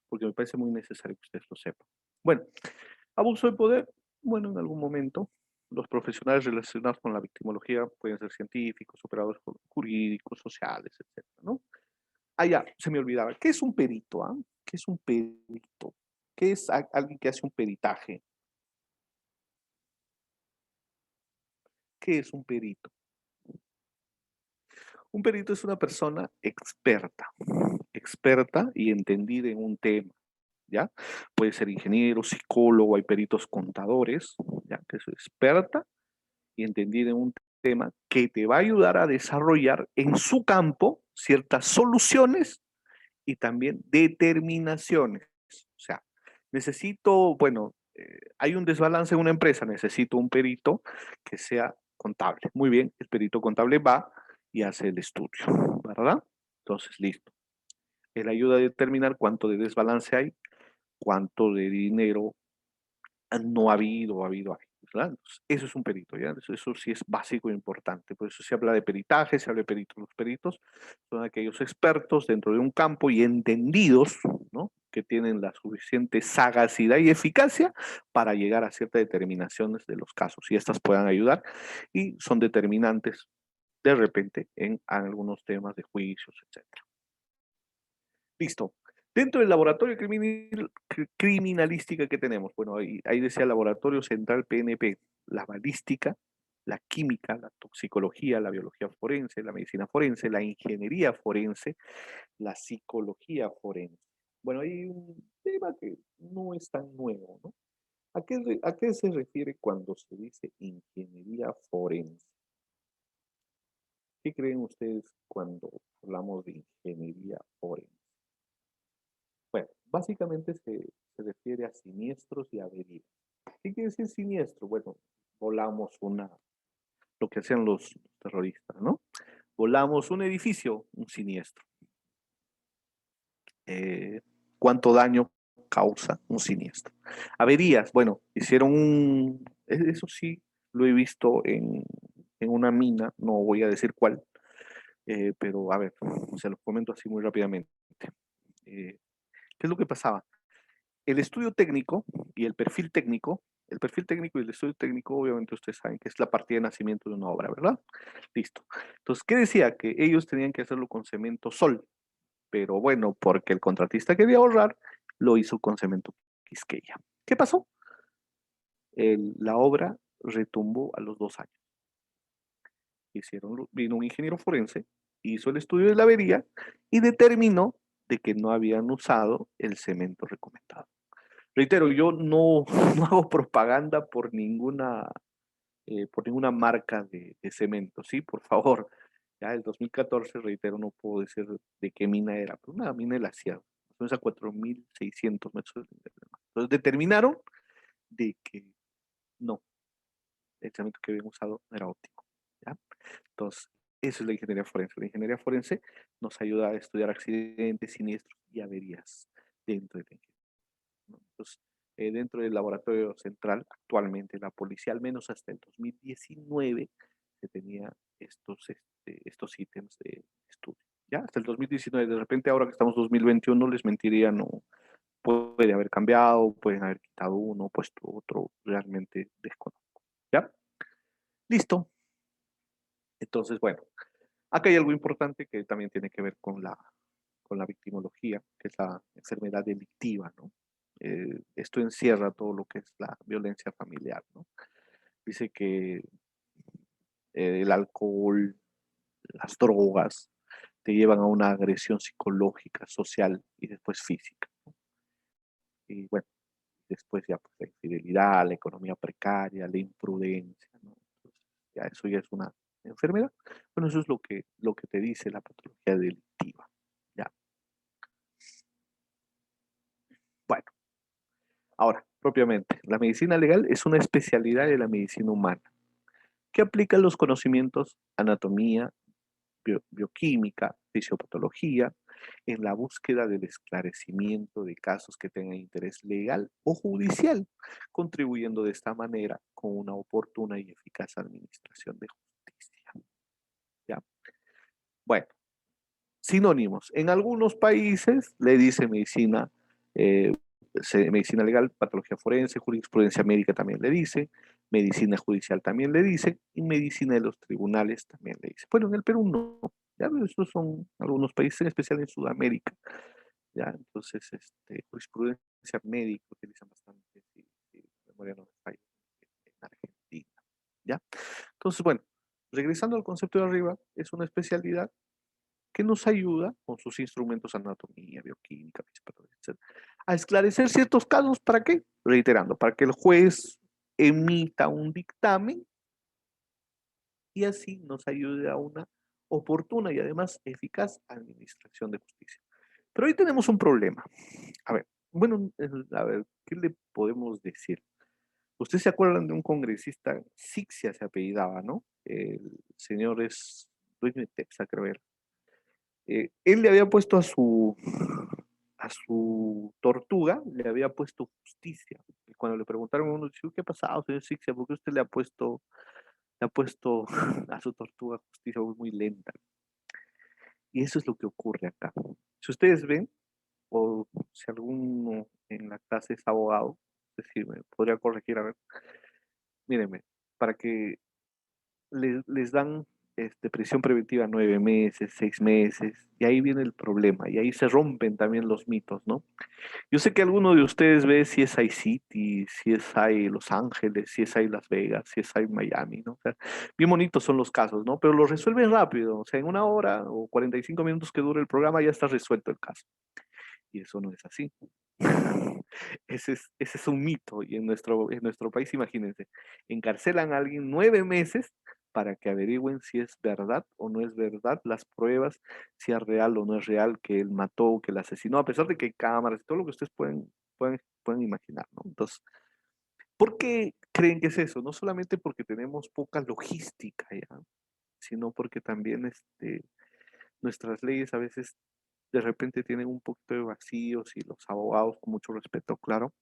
porque me parece muy necesario que ustedes lo sepan. Bueno, abuso de poder. Bueno, en algún momento los profesionales relacionados con la victimología pueden ser científicos, operadores jurídicos, sociales, etcétera, ¿no? Ah, ya, se me olvidaba. ¿Qué es un perito? ¿Ah? ¿Qué es un perito? ¿Qué es alguien que hace un peritaje? ¿Qué es un perito? Un perito es una persona experta, experta y entendida en un tema, ¿ya? Puede ser ingeniero, psicólogo, hay peritos contadores, ¿ya? Que es experta y entendida en un tema que te va a ayudar a desarrollar en su campo ciertas soluciones y también determinaciones. O sea, necesito, bueno, hay un desbalance en una empresa, necesito un perito que sea contable. Muy bien, el perito contable va y hace el estudio, ¿verdad? Entonces, listo. Él ayuda a determinar cuánto de desbalance hay, cuánto de dinero no ha habido, ha habido, hay, ¿verdad? Entonces, eso es un perito, ¿ya? Eso sí es básico e importante. Por eso se habla de peritaje, se habla de peritos. Los peritos son aquellos expertos dentro de un campo y entendidos, ¿no? Que tienen la suficiente sagacidad y eficacia para llegar a ciertas determinaciones de los casos y estas puedan ayudar y son determinantes de repente en algunos temas de juicios, etcétera. Listo. Dentro del laboratorio criminalística que tenemos, bueno, ahí decía Laboratorio Central PNP, la balística, la química, la toxicología, la biología forense, la medicina forense, la ingeniería forense, la psicología forense. Bueno, hay un tema que no es tan nuevo, ¿no? A qué se refiere cuando se dice ingeniería forense? ¿Qué creen ustedes cuando hablamos de ingeniería forense? Bueno, básicamente se refiere a siniestros y averías. ¿Qué quiere decir siniestro? Bueno, volamos lo que hacían los terroristas, ¿no? Volamos un edificio, un siniestro. Eh, ¿Cuánto daño causa un siniestro? Averías, bueno, hicieron eso sí, lo he visto en una mina, no voy a decir cuál, pero a ver, se los comento así muy rápidamente. ¿Qué es lo que pasaba? El estudio técnico y el perfil técnico y el estudio técnico, obviamente ustedes saben que es la partida de nacimiento de una obra, ¿verdad? Listo. Entonces, ¿qué decía? Que ellos tenían que hacerlo con cemento sol, pero bueno, porque el contratista quería ahorrar, lo hizo con cemento Quisqueya. ¿Qué pasó? La obra retumbó a los 2 años. Vino un ingeniero forense, hizo el estudio de la avería y determinó de que no habían usado el cemento recomendado. Reitero, yo no, no hago propaganda por ninguna marca de cemento, ¿sí? Por favor. Ya el 2014, reitero, no puedo decir de qué mina era, pero una mina de la CIA, entonces a 4.600 metros de nivel. Entonces determinaron de que no, el cemento que habían usado no era óptimo, ¿ya? Entonces, eso es la ingeniería forense. La ingeniería forense nos ayuda a estudiar accidentes, siniestros y averías dentro de la ingeniería, ¿no? Entonces, dentro del laboratorio central, actualmente la policía, al menos hasta el 2019, se tenía estos ítems de estudio. Ya, hasta el 2019, de repente ahora que estamos en 2021, les mentiría, no puede haber cambiado, pueden haber quitado uno, puesto otro, realmente desconozco. ¿Ya? Listo. Entonces, bueno, acá hay algo importante que también tiene que ver con la victimología, que es la enfermedad delictiva, ¿no? Esto encierra todo lo que es la violencia familiar, ¿no? Dice que el alcohol, las drogas, te llevan a una agresión psicológica, social y después física, ¿no? Y bueno, después ya pues, la infidelidad, la economía precaria, la imprudencia, ¿no? Entonces, ya eso ya es una enfermedad. Bueno, eso es lo que te dice la patología delictiva. Ya. Bueno, ahora, propiamente, la medicina legal es una especialidad de la medicina humana que aplica los conocimientos anatomía, bioquímica, fisiopatología, en la búsqueda del esclarecimiento de casos que tengan interés legal o judicial, contribuyendo de esta manera con una oportuna y eficaz administración de justicia. ¿Ya? Bueno, sinónimos. En algunos países le dice eh, medicina legal, patología forense, jurisprudencia médica también le dice, medicina judicial también le dice, y medicina de los tribunales también le dice. Bueno, en el Perú no. Ya, pero estos son algunos países, en especial en Sudamérica. Ya, entonces, jurisprudencia médica utilizan bastante, si memoria no me falla, en Argentina. ¿Ya? Entonces, bueno, regresando al concepto de arriba, es una especialidad que nos ayuda con sus instrumentos anatomía, bioquímica, fisiopatología, etc., a esclarecer ciertos casos. ¿Para qué? Reiterando, para que el juez emita un dictamen y así nos ayude a una oportuna y además eficaz administración de justicia. Pero hoy tenemos un problema. A ver, bueno, a ver, ¿qué le podemos decir? ¿Ustedes se acuerdan de un congresista, Sixia se apellidaba, ¿no? El señor es dueño de Tepsa, creo era. Él le había puesto a su tortuga, le había puesto justicia. Y cuando le preguntaron a uno, dice, ¿qué ha pasado, señor Sixia? ¿Por qué usted le ha puesto a su tortuga justicia? Es muy lenta. Y eso es lo que ocurre acá. Si ustedes ven, o si alguno en la clase es abogado, es decir, me podría corregir, a ver, mírenme, para que les dan prisión preventiva 9 meses, 6 meses, y ahí viene el problema, y ahí se rompen también los mitos, ¿no? Yo sé que alguno de ustedes ve si es ahí City, si es ahí Los Ángeles, si es ahí Las Vegas, si es ahí Miami, ¿no? O sea, bien bonitos son los casos, ¿no? Pero los resuelven rápido, o sea, en 1 hora o 45 minutos que dure el programa ya está resuelto el caso. Y eso no es así. Ese es un mito. Y en nuestro país, imagínense, encarcelan a alguien 9 meses para que averigüen si es verdad o no es verdad las pruebas, si es real o no es real que él mató, que él asesinó, a pesar de que hay cámaras y todo lo que ustedes pueden imaginar, ¿no? Entonces, ¿por qué creen que es eso? No solamente porque tenemos poca logística ya, sino porque también nuestras leyes a veces de repente tienen un poquito de vacíos y los abogados, con mucho respeto, claro,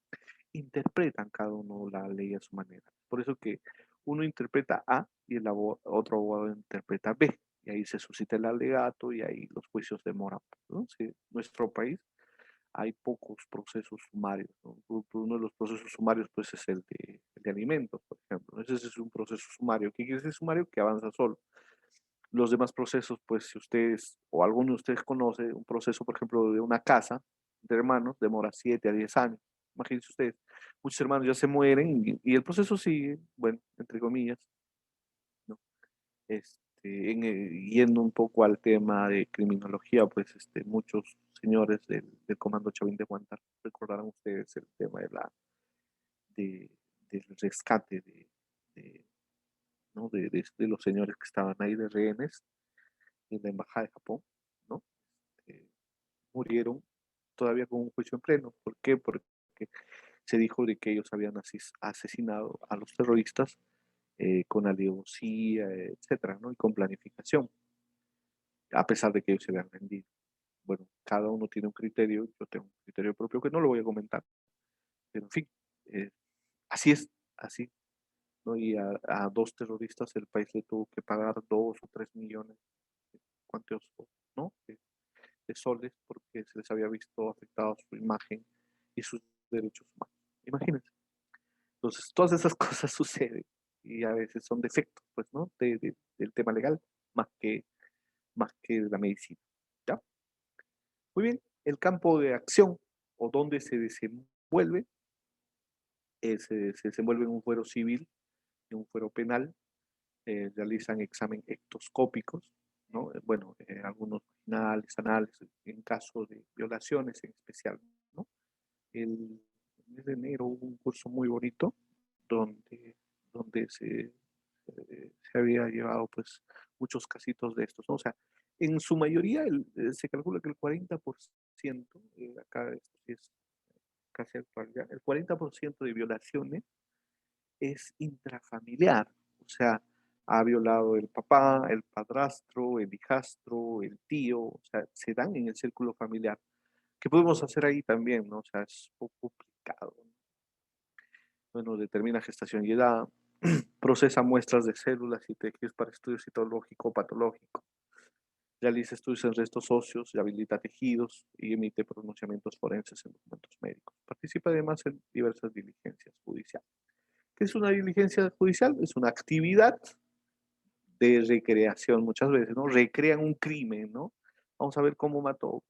interpretan cada uno la ley a su manera. Por eso que uno interpreta A y el otro abogado interpreta B. y ahí se suscita el alegato y ahí los juicios demoran, ¿no? Sí, en nuestro país hay pocos procesos sumarios, ¿no? Uno de los procesos sumarios, pues, es el de alimentos, por ejemplo. Ese es un proceso sumario. ¿Qué quiere decir sumario? Que avanza solo. Los demás procesos, pues, si ustedes o alguno de ustedes conoce un proceso, por ejemplo, de una casa de hermanos, demora 7 a 10 años. Imagínense ustedes, muchos hermanos ya se mueren y el proceso sigue, bueno, entre comillas, ¿no? Yendo un poco al tema de criminología, pues muchos señores del Comando Chavín de Guantar recordarán ustedes el tema de, del rescate de, ¿no? de los señores que estaban ahí de rehenes en la Embajada de Japón, ¿no? Eh, Murieron todavía con un juicio en pleno. ¿Por qué? Porque se dijo de que ellos habían asesinado a los terroristas con alevosía, etcétera, ¿no? Y con planificación, a pesar de que ellos se habían rendido. Bueno, cada uno tiene un criterio, yo tengo un criterio propio que no lo voy a comentar, pero en fin, eh, así es, así, ¿no? Y a dos terroristas el país le tuvo que pagar 2 o 3 millones, ¿cuántos, no? De soles porque se les había visto afectado su imagen y sus derechos humanos. Imagínense. Entonces, todas esas cosas suceden y a veces son defectos, pues, ¿no? Del tema legal, más que de la medicina. ¿Ya? Muy bien, el campo de acción o donde se desenvuelve, se desenvuelve en un fuero civil, en un fuero penal, realizan examen ectoscópicos, ¿no? Bueno, algunos vaginales, anales, en caso de violaciones en especial, ¿no? El mes de enero hubo un curso muy bonito donde se había llevado pues muchos casitos de estos, ¿no? O sea, en su mayoría se calcula que el 40%, acá esto sí es casi actual ya, el 40% de violaciones es intrafamiliar, o sea, ha violado el papá, el padrastro, el hijastro, el tío, o sea, se dan en el círculo familiar. ¿Qué podemos hacer ahí también, no? O sea, es un poco complicado. Bueno, determina gestación y edad, procesa muestras de células y tejidos para estudio citológico o patológico, realiza estudios en restos óseos y habilita tejidos y emite pronunciamientos forenses en documentos médicos. Participa además en diversas diligencias judiciales. ¿Qué es una diligencia judicial? Es una actividad de recreación muchas veces, ¿no? Recrean un crimen, ¿no? Vamos a ver cómo mató,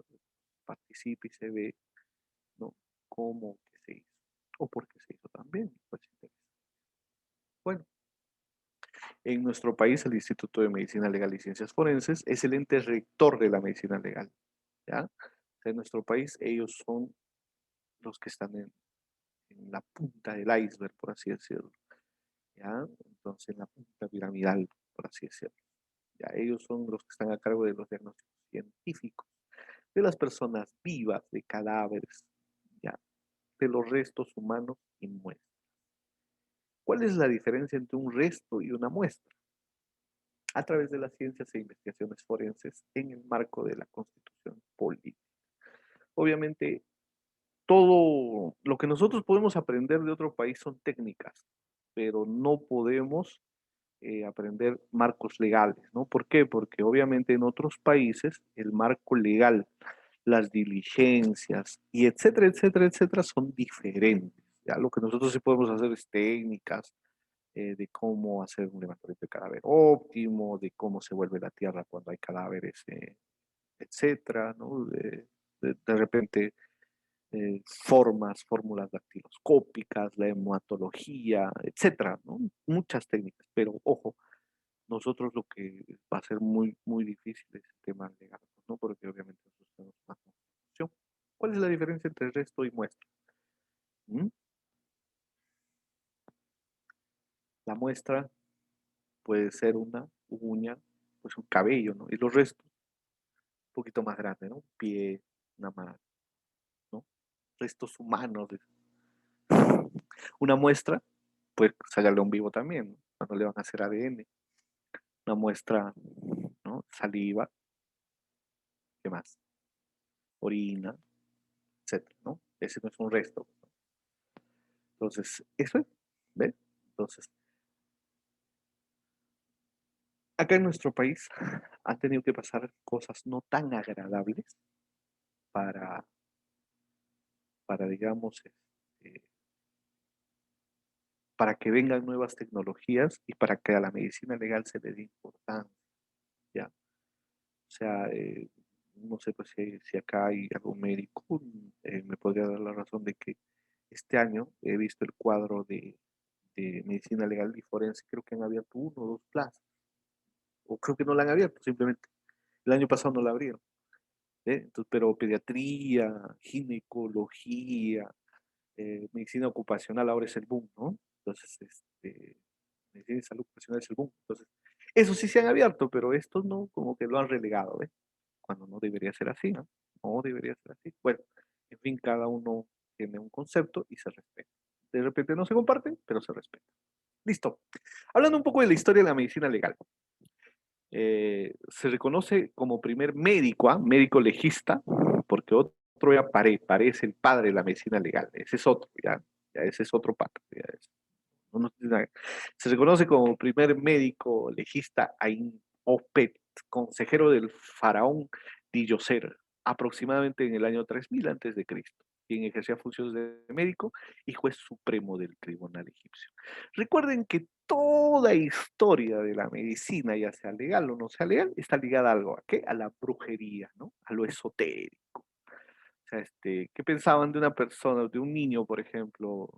participa y se ve, ¿no? Cómo que se hizo o por qué se hizo también. Pues, bueno, en nuestro país el Instituto de Medicina Legal y Ciencias Forenses es el ente rector de la medicina legal, ¿ya? En nuestro país ellos son los que están en la punta del iceberg, por así decirlo, ¿ya? Entonces en la punta piramidal, por así decirlo. Ya ellos son los que están a cargo de los diagnósticos científicos de las personas vivas, de cadáveres, ya, de los restos humanos y muestras. ¿Cuál es la diferencia entre un resto y una muestra? A través de las ciencias e investigaciones forenses en el marco de la constitución política. Obviamente, todo lo que nosotros podemos aprender de otro país son técnicas, pero no podemos aprender marcos legales, ¿no? ¿Por qué? Porque obviamente en otros países el marco legal, las diligencias y etcétera, etcétera, etcétera son diferentes. Ya lo que nosotros sí podemos hacer es técnicas de cómo hacer un levantamiento de cadáver óptimo, de cómo se vuelve la tierra cuando hay cadáveres, etcétera, ¿no? De repente fórmulas dactiloscópicas, la hematología, etcétera, ¿no? Muchas técnicas, pero ojo, nosotros lo que va a ser muy, muy difícil es el tema legal, ¿no? Porque obviamente nosotros tenemos una constitución. ¿Cuál es la diferencia entre resto y muestra? ¿Mm? La muestra puede ser una uña, pues un cabello, ¿no? Y los restos, un poquito más grande, ¿no? Un pie, una mano, ¿no? Restos humanos. Una muestra, pues sacarle un vivo también, ¿no? Cuando le van a hacer ADN. Una muestra, ¿no? Saliva, ¿qué más? Orina, etcétera, ¿no? Ese no es un resto. Entonces, eso es, ¿ves? Entonces, acá en nuestro país han tenido que pasar cosas no tan agradables para, digamos, para que vengan nuevas tecnologías y para que a la medicina legal se le dé importancia, ¿ya? O sea, no sé pues, si acá hay algún médico, me podría dar la razón de que este año he visto el cuadro de medicina legal y forense, creo que han abierto uno o dos plazas, o creo que no la han abierto, simplemente. El año pasado no la abrieron, ¿eh? Entonces, pero pediatría, ginecología, medicina ocupacional ahora es el boom, ¿no? Entonces, medicina y salud ocupacional es el boom. Entonces, eso sí se han abierto, pero estos no, como que lo han relegado, ¿eh? Cuando no debería ser así, ¿no? No debería ser así. Bueno, en fin, cada uno tiene un concepto y se respeta. De repente no se comparten, pero se respeta. Listo. Hablando un poco de la historia de la medicina legal. Se reconoce como primer médico, ¿ah? Médico legista, porque otro ya parece el padre de la medicina legal. Ese es otro, ya ese es otro pato. No tiene nada. Se reconoce como primer médico legista Ain Opet, consejero del faraón Dioser, aproximadamente en el año 3000 antes de Cristo, quien ejercía funciones de médico y juez supremo del tribunal egipcio. Recuerden que toda historia de la medicina, ya sea legal o no sea legal, está ligada a algo, ¿a qué? A la brujería, ¿no? A lo esotérico. O sea, ¿qué pensaban de una persona, de un niño, por ejemplo,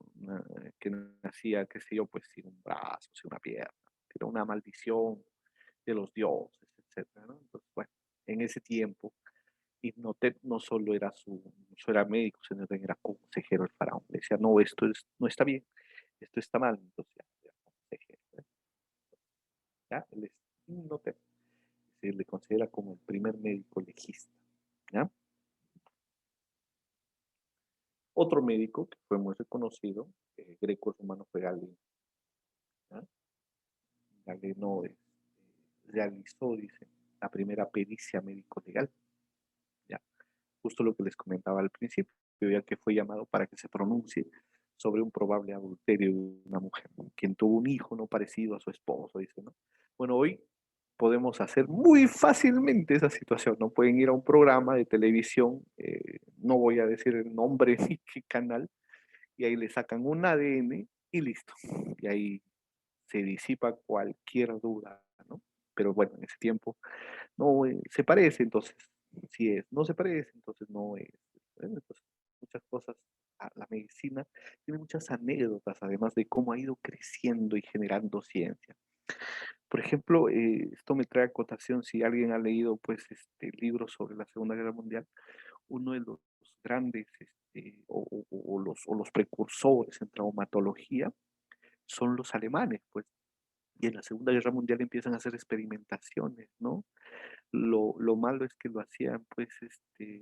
que nacía, qué sé yo, pues sin un brazo, sin una pierna? Era una maldición de los dioses, etcétera, ¿no? Entonces, bueno, en ese tiempo, Imhotep no solo era no solo era médico, sino también era consejero del faraón. Le decía, no, no está bien, esto está mal, entonces ya, era consejero, ¿eh? ¿Ya? Él es Imhotep, se le considera como el primer médico legista, ¿ya? Otro médico que fue muy reconocido, greco-romano, fue Galeno, ¿ya? Galeno realizó, dice, la primera pericia médico-legal, ¿ya? Justo lo que les comentaba al principio, ya que fue llamado para que se pronuncie sobre un probable adulterio de una mujer, quien tuvo un hijo no parecido a su esposo, dice, ¿no? Bueno, hoy podemos hacer muy fácilmente esa situación, ¿no? Pueden ir a un programa de televisión, no voy a decir el nombre ni qué canal, y ahí le sacan un ADN y listo. Y ahí se disipa cualquier duda, ¿no? Pero bueno, en ese tiempo no se parece, entonces sí es, no se parece, entonces no es. Entonces, muchas cosas, la medicina tiene muchas anécdotas, además de cómo ha ido creciendo y generando ciencia. Por ejemplo, esto me trae a cotación si alguien ha leído pues libros sobre la Segunda Guerra Mundial, uno de los grandes o los precursores en traumatología son los alemanes, pues, y en la Segunda Guerra Mundial empiezan a hacer experimentaciones, ¿no? Lo malo es que lo hacían, pues,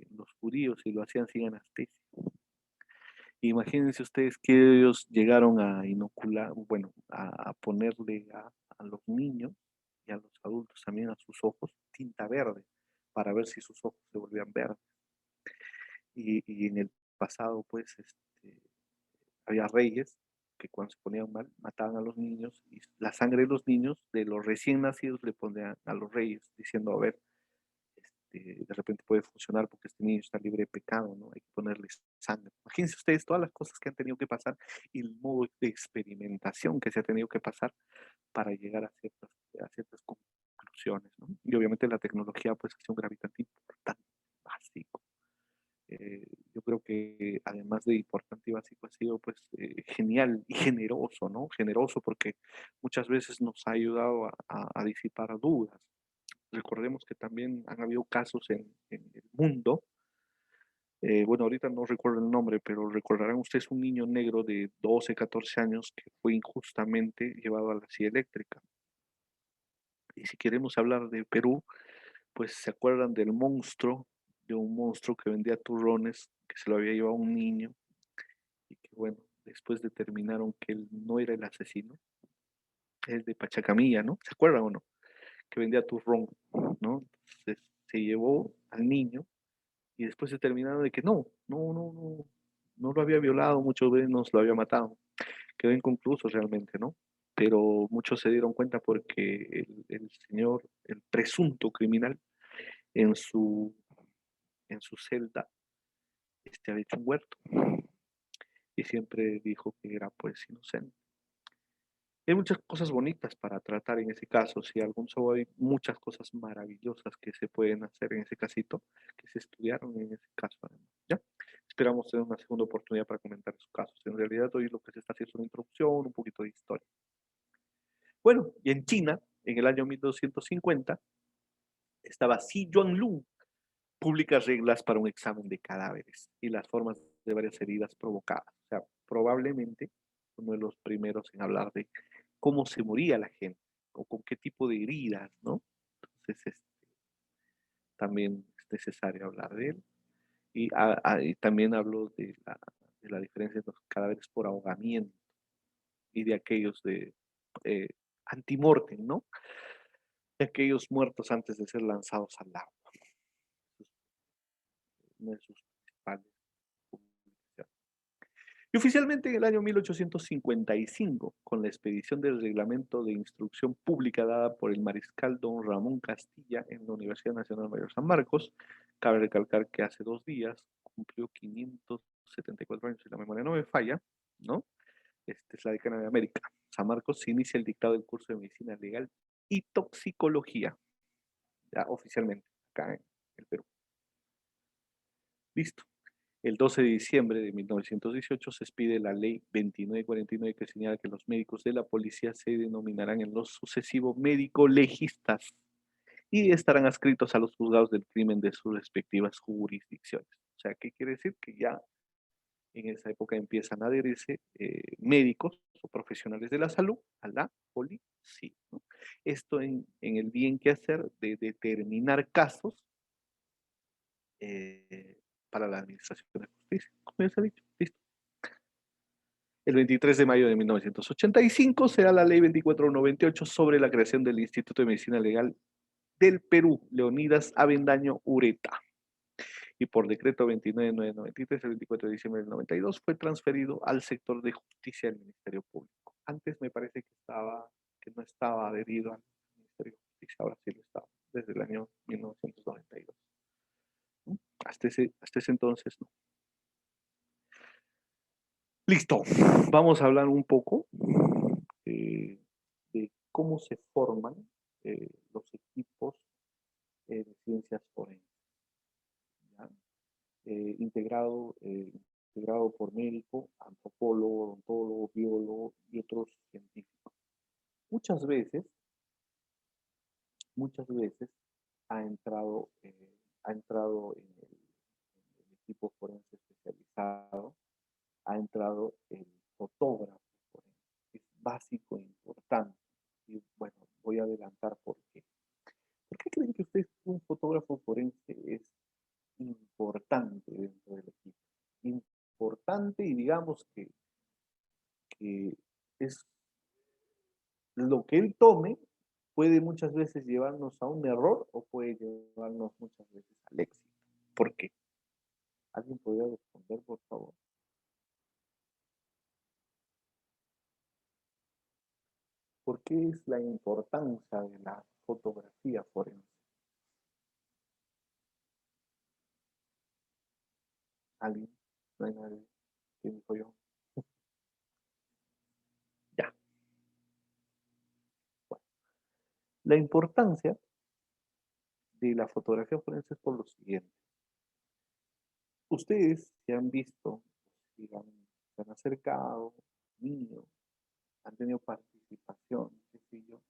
los judíos y lo hacían sin anestesia. Imagínense ustedes que ellos llegaron a inocular, bueno, a ponerle a los niños y a los adultos también a sus ojos tinta verde para ver si sus ojos se volvían verdes. Y en el pasado, pues, había reyes que cuando se ponían mal mataban a los niños y la sangre de los niños, de los recién nacidos, le ponían a los reyes diciendo, a ver, de repente puede funcionar porque este niño está libre de pecado, ¿no? Hay que ponerle sangre. Imagínense ustedes todas las cosas que han tenido que pasar y el modo de experimentación que se ha tenido que pasar para llegar a ciertas conclusiones, ¿no? Y obviamente la tecnología pues ha sido un gravitante importante, básico. Yo creo que además de importante y básico ha sido pues genial y generoso, ¿no? Generoso porque muchas veces nos ha ayudado a disipar dudas. Recordemos que también han habido casos en el mundo, bueno, ahorita no recuerdo el nombre, pero recordarán ustedes un niño negro de 12, 14 años que fue injustamente llevado a la silla eléctrica. Y si queremos hablar de Perú, pues se acuerdan del monstruo, de un monstruo que vendía turrones, que se lo había llevado un niño y que bueno, después determinaron que él no era el asesino, es de Pachacamilla, ¿no? ¿Se acuerdan o no? Que vendía turrón, ¿no? Entonces se llevó al niño y después determinaron de que no lo había violado, mucho menos lo había matado. Quedó inconcluso realmente, ¿no? pero muchos se dieron cuenta porque el señor, el presunto criminal, en su, en su celda, había hecho un huerto y siempre dijo que era pues inocente. Hay muchas cosas bonitas para tratar en ese caso, si algún sábado hay muchas cosas maravillosas que se pueden hacer en ese casito, que se estudiaron en ese caso además, ¿ya? Esperamos tener una segunda oportunidad para comentar esos casos. En realidad hoy lo que se está haciendo es una introducción, un poquito de historia. Bueno, y en China, en el año 1250, estaba Xi Yuanlong, publica reglas para un examen de cadáveres y las formas de varias heridas provocadas. O sea, probablemente uno de los primeros en hablar de cómo se moría la gente o con qué tipo de heridas, ¿no? Entonces, también es necesario hablar de él. Y también hablo de la diferencia de los cadáveres por ahogamiento y de aquellos de eh, antimortem, ¿no? De aquellos muertos antes de ser lanzados al agua. Una de sus principales publicaciones. Y oficialmente en el año 1855, con la expedición del reglamento de instrucción pública dada por el mariscal don Ramón Castilla en la Universidad Nacional Mayor San Marcos, cabe recalcar que hace 2 días cumplió 574 años, si la memoria no me falla, ¿no? Esta es la decana de América. San Marcos se inicia el dictado del curso de medicina legal y toxicología, ya oficialmente, acá en el Perú. Listo. El 12 de diciembre de 1918 se expide la Ley 2949 que señala que los médicos de la policía se denominarán en lo sucesivo médico-legistas y estarán adscritos a los juzgados del crimen de sus respectivas jurisdicciones. O sea, ¿qué quiere decir? Que ya en esa época empiezan a adherirse médicos o profesionales de la salud a la policía, ¿no? Esto en el bien que hacer de determinar casos para la administración de justicia, como ya se ha dicho. Listo. El 23 de mayo de 1985 será la ley 24198 sobre la creación del Instituto de Medicina Legal del Perú, Leonidas Avendaño Ureta. Y por decreto 29993, el 24 de diciembre del 92, fue transferido al sector de justicia del Ministerio Público. Antes me parece que no estaba adherido al Ministerio de Justicia, ahora sí lo estaba, desde el año 1992. Hasta ese entonces no. Listo, vamos a hablar un poco de cómo se forman los equipos de ciencias forenses, ¿ya? Integrado por médico, antropólogo, odontólogo, biólogo y otros científicos. Muchas veces, muchas veces ha entrado en el equipo forense especializado, ha entrado el fotógrafo forense. Es básico e importante. Y bueno, voy a adelantar por qué. ¿Por qué creen que usted, un fotógrafo forense, es importante dentro del equipo? Importante y digamos que es lo que él tome puede muchas veces llevarnos a un error o puede llevarnos muchas veces al éxito. ¿Por qué? ¿Alguien podría responder, por favor? ¿Por qué es la importancia de la fotografía forense? ¿Alguien? No hay nadie. ¿Qué dijo yo? Ya. Bueno, la importancia de la fotografía forense es por lo siguiente. Ustedes se han visto, se han acercado, niños, han tenido participación, qué sé yo,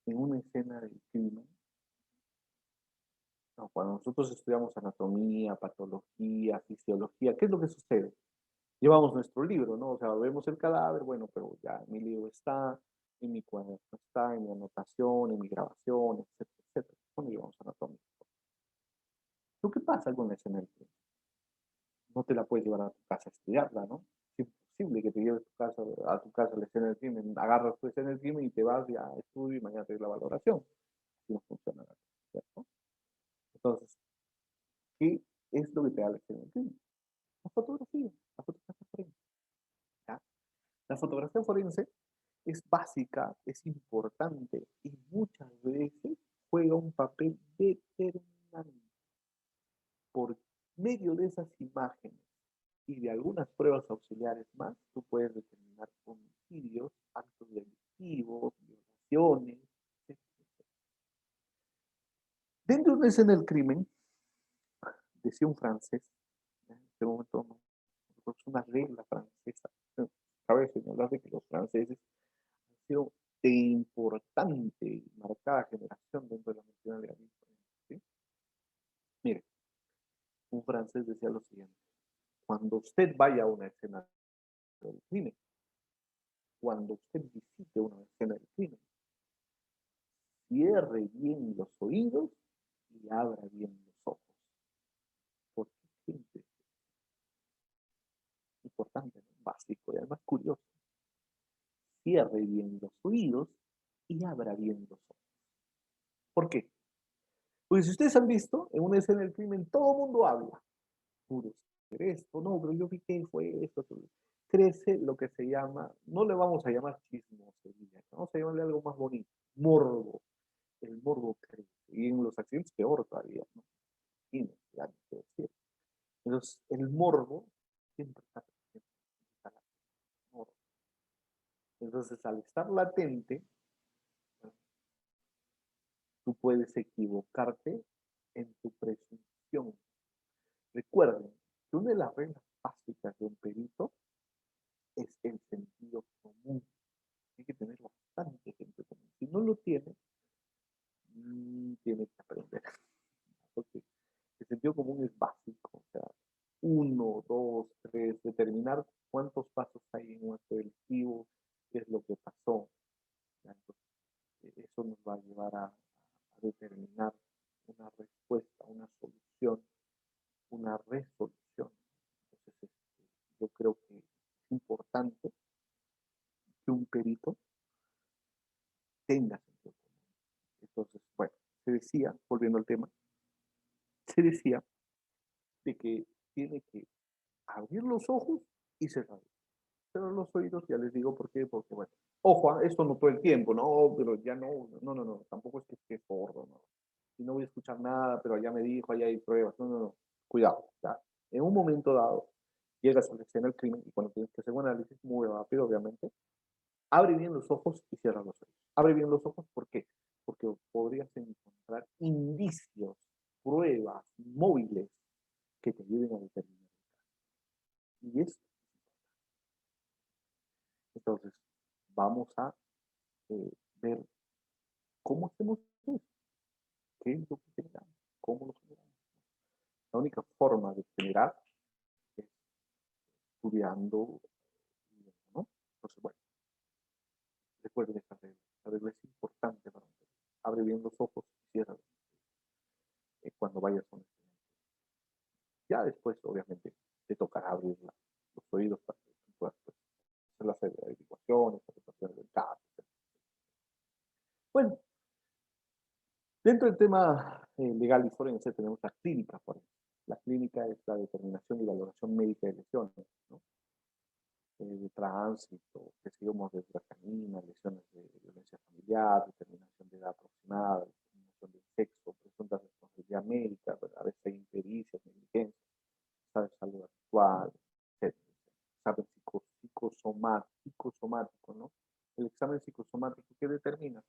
en una escena del crimen. No, cuando nosotros estudiamos anatomía, patología, fisiología, ¿qué es lo que sucede? Llevamos nuestro libro, ¿no? O sea, vemos el cadáver, bueno, pero ya mi libro está, en mi cuaderno está, en mi anotación, en mi grabación, etcétera, etcétera. Cuando llevamos anatomía. ¿Tú qué pasa con la escena del crimen? No te la puedes llevar a tu casa a estudiarla, ¿no? Es imposible que te lleves a tu casa la escena del crimen, agarras tu escena del crimen y te vas ya a estudio y mañana te la valoración. Así no funciona, ¿cierto? Entonces, ¿qué es lo que te da la escena del crimen? La fotografía forense. ¿Ya? La fotografía forense es básica, es importante y muchas veces juega un papel determinante. Por medio de esas imágenes y de algunas pruebas auxiliares más, tú puedes determinar homicidios, actos delictivos, violaciones, etc. Dentro de una escena del crimen, decía un francés, en este momento no, es una regla francesa. Cabe señalar de que los franceses han sido de importante y marcada generación dentro de la medicina legal. ¿Sí? Mire, un francés decía lo siguiente: cuando usted vaya a una escena del crimen, cuando usted visite una escena del crimen, cierre bien los oídos y abra bien los ojos. Porque siempre es importante, ¿no? Básico y además curioso. Cierre bien los oídos y abra bien los ojos. ¿Por qué? Porque si ustedes han visto, en una escena del crimen todo el mundo habla. Puro ser esto, no, pero yo vi que fue esto. Crece lo que se llama, no le vamos a llamar chismosería, vamos a llamarle algo más bonito, morbo. El morbo crece. Y en los accidentes peor todavía, ¿no? Ya no sé decir. Entonces, el morbo siempre está presente. Entonces, al estar latente, tú puedes equivocarte en tu presunción. Recuerden que una de las reglas básicas de un perito es el sentido común. Hay que tener bastante sentido común. Si no lo tiene, tiene que aprender. Porque el sentido común es básico. O sea, uno, dos, tres, determinar cuántos pasos hay en un acto delictivo, qué es lo que pasó. Entonces, eso nos va a llevar a determinar una respuesta, una solución, una resolución. Entonces, yo creo que es importante que un perito tenga sentido común. Entonces, bueno, se decía, volviendo al tema, se decía de que tiene que abrir los ojos y cerrar. Cerrar los oídos, ya les digo por qué, porque bueno, ojo, esto no todo el tiempo, no, pero ya no, tampoco es que esté sordo, no. Y no voy a escuchar nada, pero allá me dijo, allá hay pruebas, no, cuidado, ya. En un momento dado, llegas a la escena del crimen y cuando tienes que hacer un análisis muy rápido, obviamente, abre bien los ojos y cierra los oídos. Abre bien los ojos, ¿por qué? Porque podrías encontrar indicios, pruebas, móviles que te ayuden a determinar. Y es, entonces, vamos a ver cómo hacemos eso, qué es lo que generamos, cómo lo generamos. La única forma de generar es estudiando, ¿no? Entonces, bueno, recuerden esta regla. La regla es importante para nosotros. Abre bien los ojos y cierra cuando vayas a un estudiante. Ya después, obviamente, te tocará abrir los oídos para que puedas pues, hacer las averiguaciones, las averiguaciones del caso. Etc. Bueno, dentro del tema legal y forense tenemos la clínica forense. La clínica es la determinación y valoración médica de lesiones, ¿no? De tránsito, que sigamos de canina, lesiones de violencia familiar, determinación de edad aproximada, determinación del sexo, presunta responsabilidad médica, a veces hay impericias, negligencias, sabes, salud actual, etc. Examen psicosomático, ¿no? El examen psicosomático, ¿qué determina?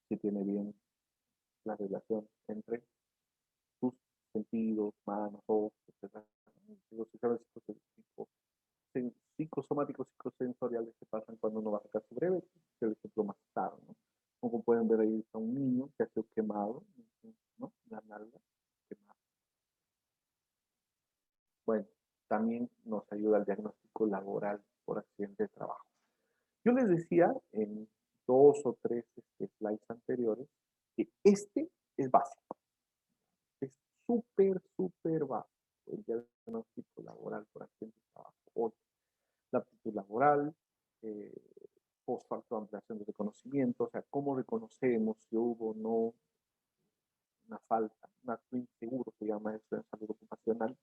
Si tiene bien la relación entre tus sentidos, manos, ojos, etc. Los exámenes psicosomáticos, psicosensoriales que pasan cuando uno va a sacar su breve, es el ejemplo más claro, ¿no? Como pueden ver ahí está un niño que ha sido quemado, ¿no? La nalga quemada. Bueno, también nos ayuda al diagnóstico laboral por accidente de trabajo. Yo les decía en 2 o 3 slides anteriores que este es básico, es súper básico, el diagnóstico laboral por accidente de trabajo. Hoy, la aptitud laboral, eh, post facto ampliación de reconocimiento, o sea, cómo reconocemos si hubo o no una falta, un acto inseguro, se llama eso en salud ocupacional,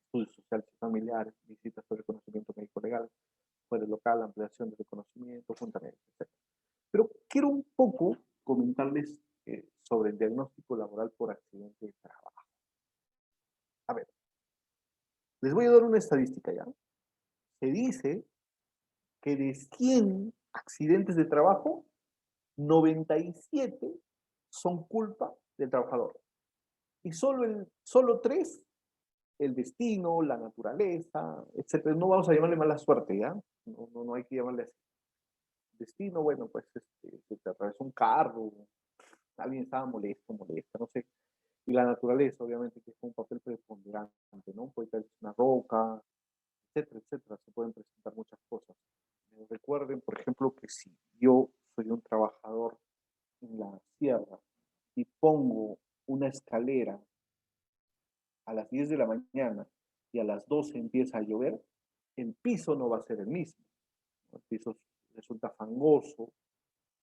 estudios sociales y familiares, visitas de reconocimiento médico legal, laboral, ampliación del conocimiento, juntamente, etc. Pero quiero un poco comentarles sobre el diagnóstico laboral por accidente de trabajo. A ver, les voy a dar una estadística ya. Se dice que de 100 accidentes de trabajo, 97 son culpa del trabajador. Y solo 3, el destino, la naturaleza, etc. No vamos a llamarle mala suerte, ¿ya? No hay que llamarle así. Destino, bueno, pues se te atravesó un carro, alguien estaba molesta, no sé. Y la naturaleza, obviamente, que es un papel preponderante, ¿no? Puede caer una roca, etcétera, etcétera. Se pueden presentar muchas cosas. Recuerden, por ejemplo, que si yo soy un trabajador en la sierra y pongo una escalera a las 10 de la mañana y a las 12 empieza a llover, el piso no va a ser el mismo. El piso resulta fangoso,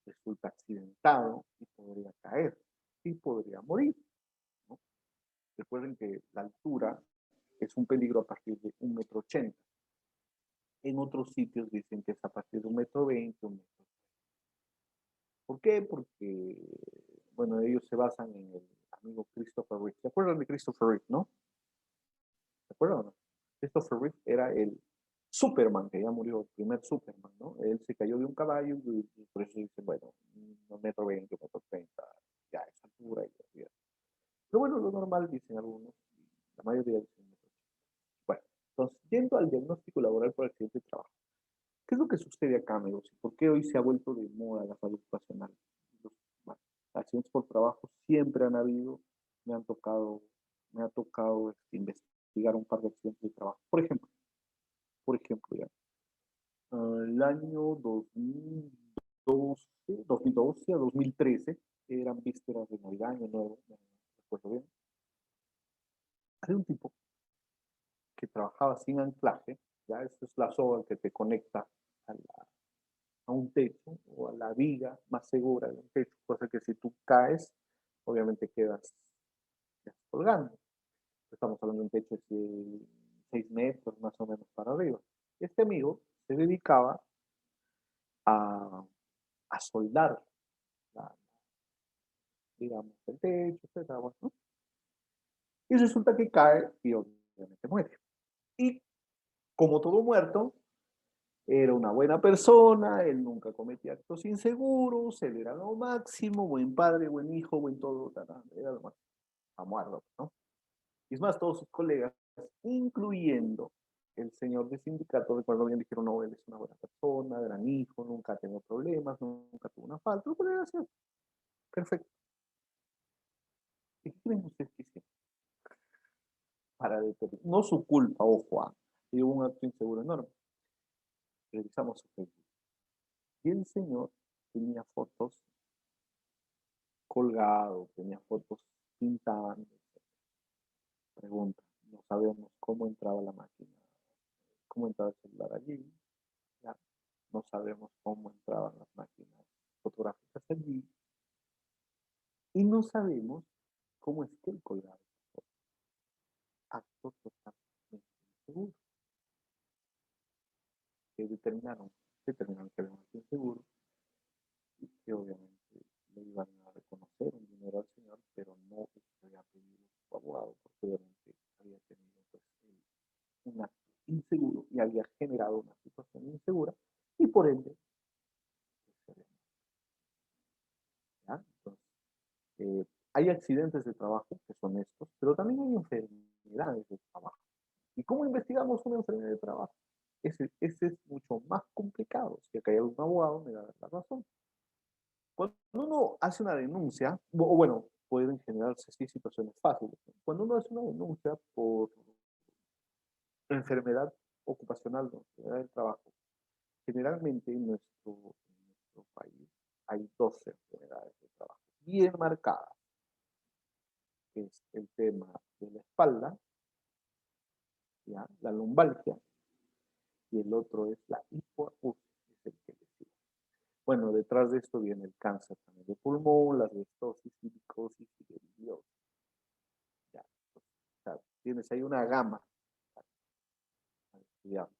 resulta accidentado y podría caer y podría morir, ¿no? Recuerden que la altura es un peligro a partir de 1,80 m. En otros sitios dicen que es a partir de 1,20 m, 1,30 m. ¿Por qué? Porque, bueno, ellos se basan en el amigo Christopher Reeve. ¿Se acuerdan de Christopher Reeve, no? ¿Se acuerdan o no? Christopher Reeve era el Superman, que ya murió, el primer Superman, ¿no? Él se cayó de un caballo y por eso dicen, bueno, 1,20 m, 1,30 m, ya a esa altura. Pero bueno, lo normal dicen algunos, la mayoría dicen 1,80 m. Bueno, entonces, yendo al diagnóstico laboral por accidente de trabajo, ¿qué es lo que sucede acá, amigos? ¿Y por qué hoy se ha vuelto de moda la salud ocupacional? Bueno, accidentes por trabajo siempre han habido, me han tocado, me ha tocado investigar un par de accidentes de trabajo. Por ejemplo, ya, el año 2012 a 2013, eran vísperas de Navidad, Año Nuevo, no recuerdo bien. Hay un tipo que trabajaba sin anclaje, ya, esa es la soga que te conecta a un techo o a la viga más segura de un techo, cosa que si tú caes, obviamente quedas colgando. Estamos hablando de un techo de 6 metros más o menos para arriba. Este amigo se dedicaba a, a soldar, la, digamos, el techo, etcétera, bueno, ¿no? Y resulta que cae y obviamente muere. Y como todo muerto, era una buena persona, él nunca cometía actos inseguros, él era lo máximo, buen padre, buen hijo, buen todo, era lo máximo, a muerto, ¿no? Y es más, todos sus colegas, incluyendo el señor de sindicato, recuerdo bien, dijeron, no, él es una buena persona, gran hijo, nunca ha tenido problemas, nunca tuvo una falta, pero era así, perfecto. ¿Y qué creen ustedes que hicieron? Para determinar, no su culpa, ojo, y hubo un acto inseguro enorme. Revisamos su Facebook. Y el señor tenía fotos colgado, tenía fotos pintando. Pregunta, no sabemos cómo entraba la máquina, cómo entraba el celular allí, ya. No sabemos cómo entraban las máquinas fotográficas allí, y no sabemos cómo es que él colgaba. Acto totalmente inseguro. Que determinaron que había un acto inseguro y que obviamente le iban a reconocer un dinero al señor, pero no se había pedido su abogado, porque obviamente había tenido pues, un acto inseguro y había generado una situación insegura y por ende pues, ¿ya? Entonces, hay accidentes de trabajo que son estos, pero también hay enfermedades de trabajo. ¿Y cómo investigamos una enfermedad de trabajo? Ese es mucho más complicado. Si acá hay algún abogado, me da la razón. Cuando uno hace una denuncia, o bueno, pueden generarse así situaciones fáciles. Cuando uno hace una denuncia por enfermedad ocupacional, ¿no? Enfermedad del trabajo, generalmente en nuestro país hay dos enfermedades de trabajo bien marcadas. Es el tema de la espalda, ¿ya? La lumbalgia, y el otro es la hipoacusia, es el que decía. Bueno, detrás de esto viene el cáncer también de pulmón, la asbestosis, silicosis y deliosis. Ya, o sea, tienes ahí una gama para estudiar.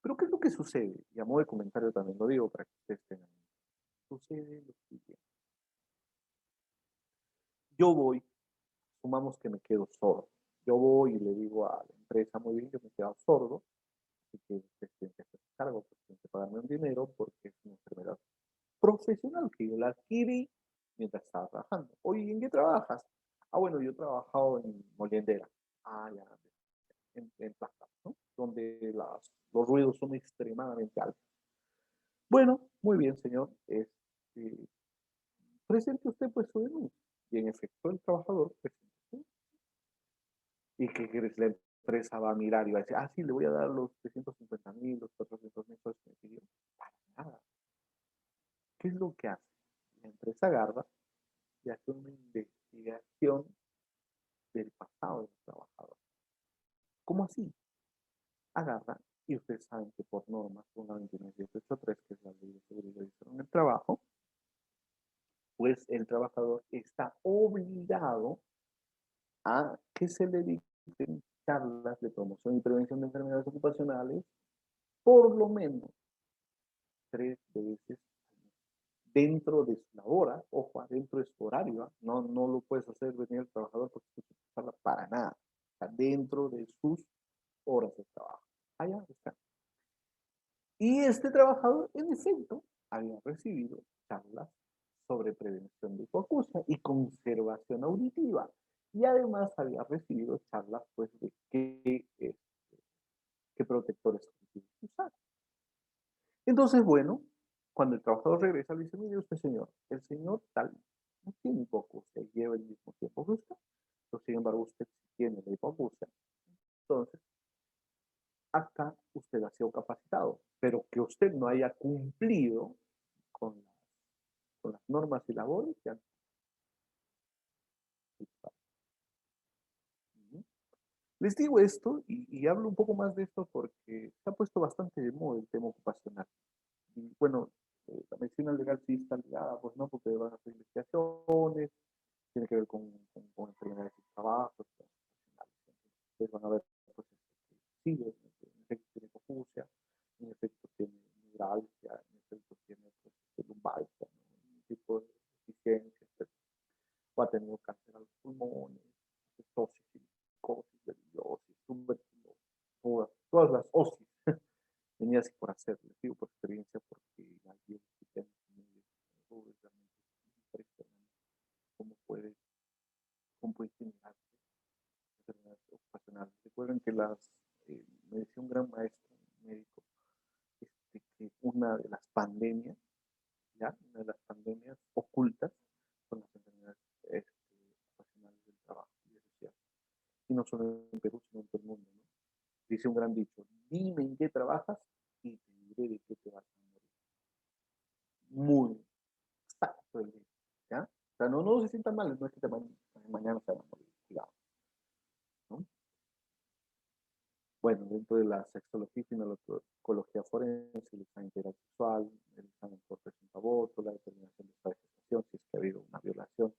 Pero ¿qué es lo que sucede? Y a modo de comentario también lo digo para que ustedes tengan. Sucede lo siguiente. Yo voy, sumamos que me quedo sordo. Yo voy y le digo a la empresa, muy bien, yo me he quedado sordo, así que ustedes tienen que hacer cargo, pues tienen que pagarme un dinero porque es una enfermedad profesional que yo la adquirí mientras estaba trabajando. Oye, ¿en qué trabajas? Ah, bueno, yo he trabajado en Moliendera. Ah, ya, en Plaza, ¿no? Donde los ruidos son extremadamente altos. Bueno, muy bien, señor. Presente usted pues su denuncia. Y en efecto, el trabajador presentó. ¿Y qué crees? La empresa va a mirar y va a decir, ah, sí, le voy a dar los 350.000, los 400.000 pesos que me pidió. Para nada. ¿Qué es lo que hace? La empresa agarra y hace una investigación del pasado del trabajador. ¿Cómo así? Agarra, y ustedes saben que por normas, una 29783, que es la ley de seguridad y salud en el trabajo, pues el trabajador está obligado a que se le dicten charlas de promoción y prevención de enfermedades ocupacionales por lo menos 3 veces dentro de su labor, ojo, dentro de su horario, no, no lo puedes hacer venir el trabajador porque tú charla para nada, está dentro de sus horas de trabajo. Allá está. Y este trabajador, en efecto, había recibido charlas sobre prevención de hipoacusia y conservación auditiva. Y además había recibido charlas pues, de qué protectores usar. Entonces, bueno, cuando el trabajador regresa, le dice, mire usted, señor, el señor tal no tiene hipoacusia, lleva el mismo tiempo que usted, pero sin embargo usted tiene la hipoacusia. Entonces, acá usted ha sido capacitado, pero que usted no haya cumplido con, con las normas y labores ya. Les digo esto y hablo un poco más de esto porque se ha puesto bastante de moda el tema ocupacional. Y bueno, la medicina legal sí está ligada, pues no, porque van a hacer investigaciones, tiene que ver con enfermedades y trabajos, ustedes van a ver, pues, sí, en efecto tiene confusia, en efecto tiene neuralgia, en efecto tiene pues, lumbalgia, ¿no? Un tipo de deficiencia, o ha tenido cáncer a los pulmones, cistosis, silicosis, deliosis, tuberculosis, todas las osis tenía así por hacer, les digo por experiencia, porque la biología es realmente impresionante cómo puede generar enfermedades ocupacionales. Recuerden que me decía un gran maestro médico, que una de las pandemias, ¿ya? Una de las pandemias ocultas son las enfermedades ocupacionales del trabajo. Y eso es cierto. Y no solo en Perú, sino en todo el mundo, ¿no? Dice un gran dicho, dime en qué trabajas y te diré de qué te vas a morir. Muy exacto el dicho, ¿ya? O sea, no, no se sientan mal, no es que mañana se van a morir, digamos, ¿no? Bueno, dentro de la sexología y ginecología forense, el examen intersexual, el examen por presunto aborto, la determinación de esta gestación, si es que ha habido una violación,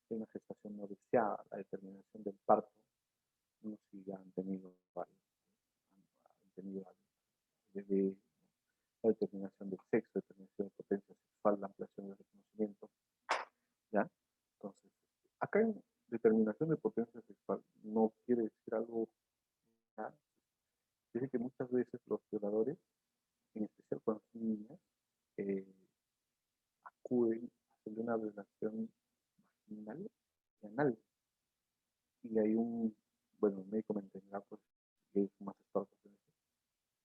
de una gestación no deseada, la determinación del parto, no si ya han tenido al bebé, la determinación del sexo, determinación de potencia sexual, la ampliación del reconocimiento, ¿ya? Entonces, acá en determinación de potencia sexual no quiere decir algo, ¿ya? Dice que muchas veces los violadores, en especial cuando son niñas, eh, acuden a hacerle una violación vaginal y anal. Y hay bueno, el médico me entenderá, pues, que es más experto en eso.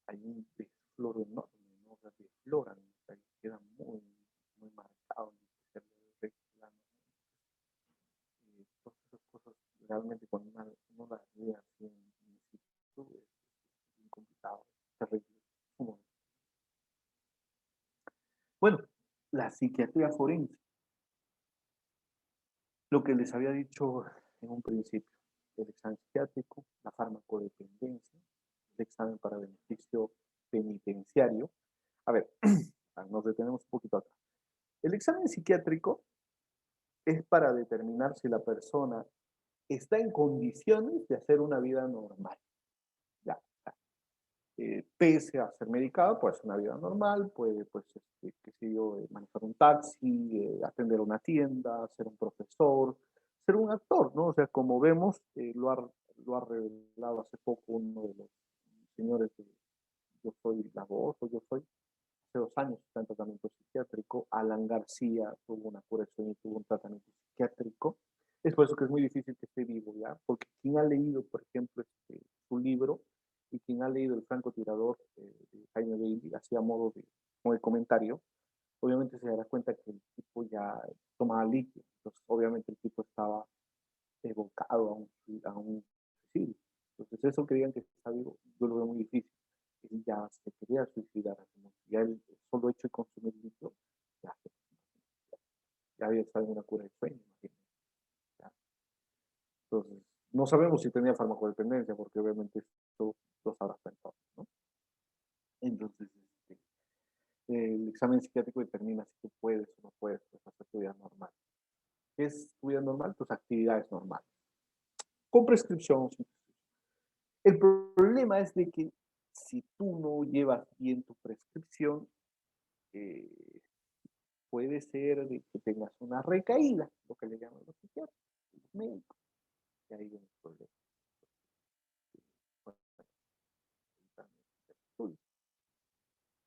Hay un desfloro enorme, ¿no? O sea, desfloran, o sea, queda muy marcado, en especial el plano. Todas esas cosas, realmente, cuando uno las ve así en situ, es bien complicado, es terrible. Bueno, la psiquiatría forense, lo que les había dicho en un principio, el examen psiquiátrico, la farmacodependencia, el examen para beneficio penitenciario. A ver, nos detenemos un poquito atrás. El examen psiquiátrico es para determinar si la persona está en condiciones de hacer una vida normal. Ya, ya. pese a ser medicado, puede hacer una vida normal, puede, pues, qué sé yo, manejar un taxi, atender una tienda, ser un profesor, ser un actor, ¿no? O sea, como vemos, lo ha revelado hace poco uno de los señores de Yo Soy la Voz, o Yo Soy, hace 2 años está en tratamiento psiquiátrico. Alan García tuvo una cura de sueño y tuvo un tratamiento psiquiátrico. Es por eso que es muy difícil que esté vivo, ¿ya? Porque quien ha leído, por ejemplo, su libro y quien ha leído El francotirador de Jaime Bailey, hacía modo como de comentario, obviamente se dará cuenta que el tipo ya tomaba litio. Entonces, obviamente el tipo estaba evocado a un suicidio. Entonces, eso que digan que está vivo, yo lo veo muy difícil. Él ya se quería suicidar, ya el solo hecho de consumir litio, ya, ya había estado en una cura de sueño, imagínate. Ya. Entonces, no sabemos si tenía farmacodependencia, porque obviamente esto lo sabrá pensado, ¿no? Entonces, el examen psiquiátrico determina si tú puedes o no puedes, pues, hacer tu vida normal. ¿Qué es tu vida normal? Tus actividades normales. Con prescripción. El problema es de que si tú no llevas bien tu prescripción, eh, puede ser de que tengas una recaída, lo que le llaman los psiquiatras, los médicos, y ahí viene el problema.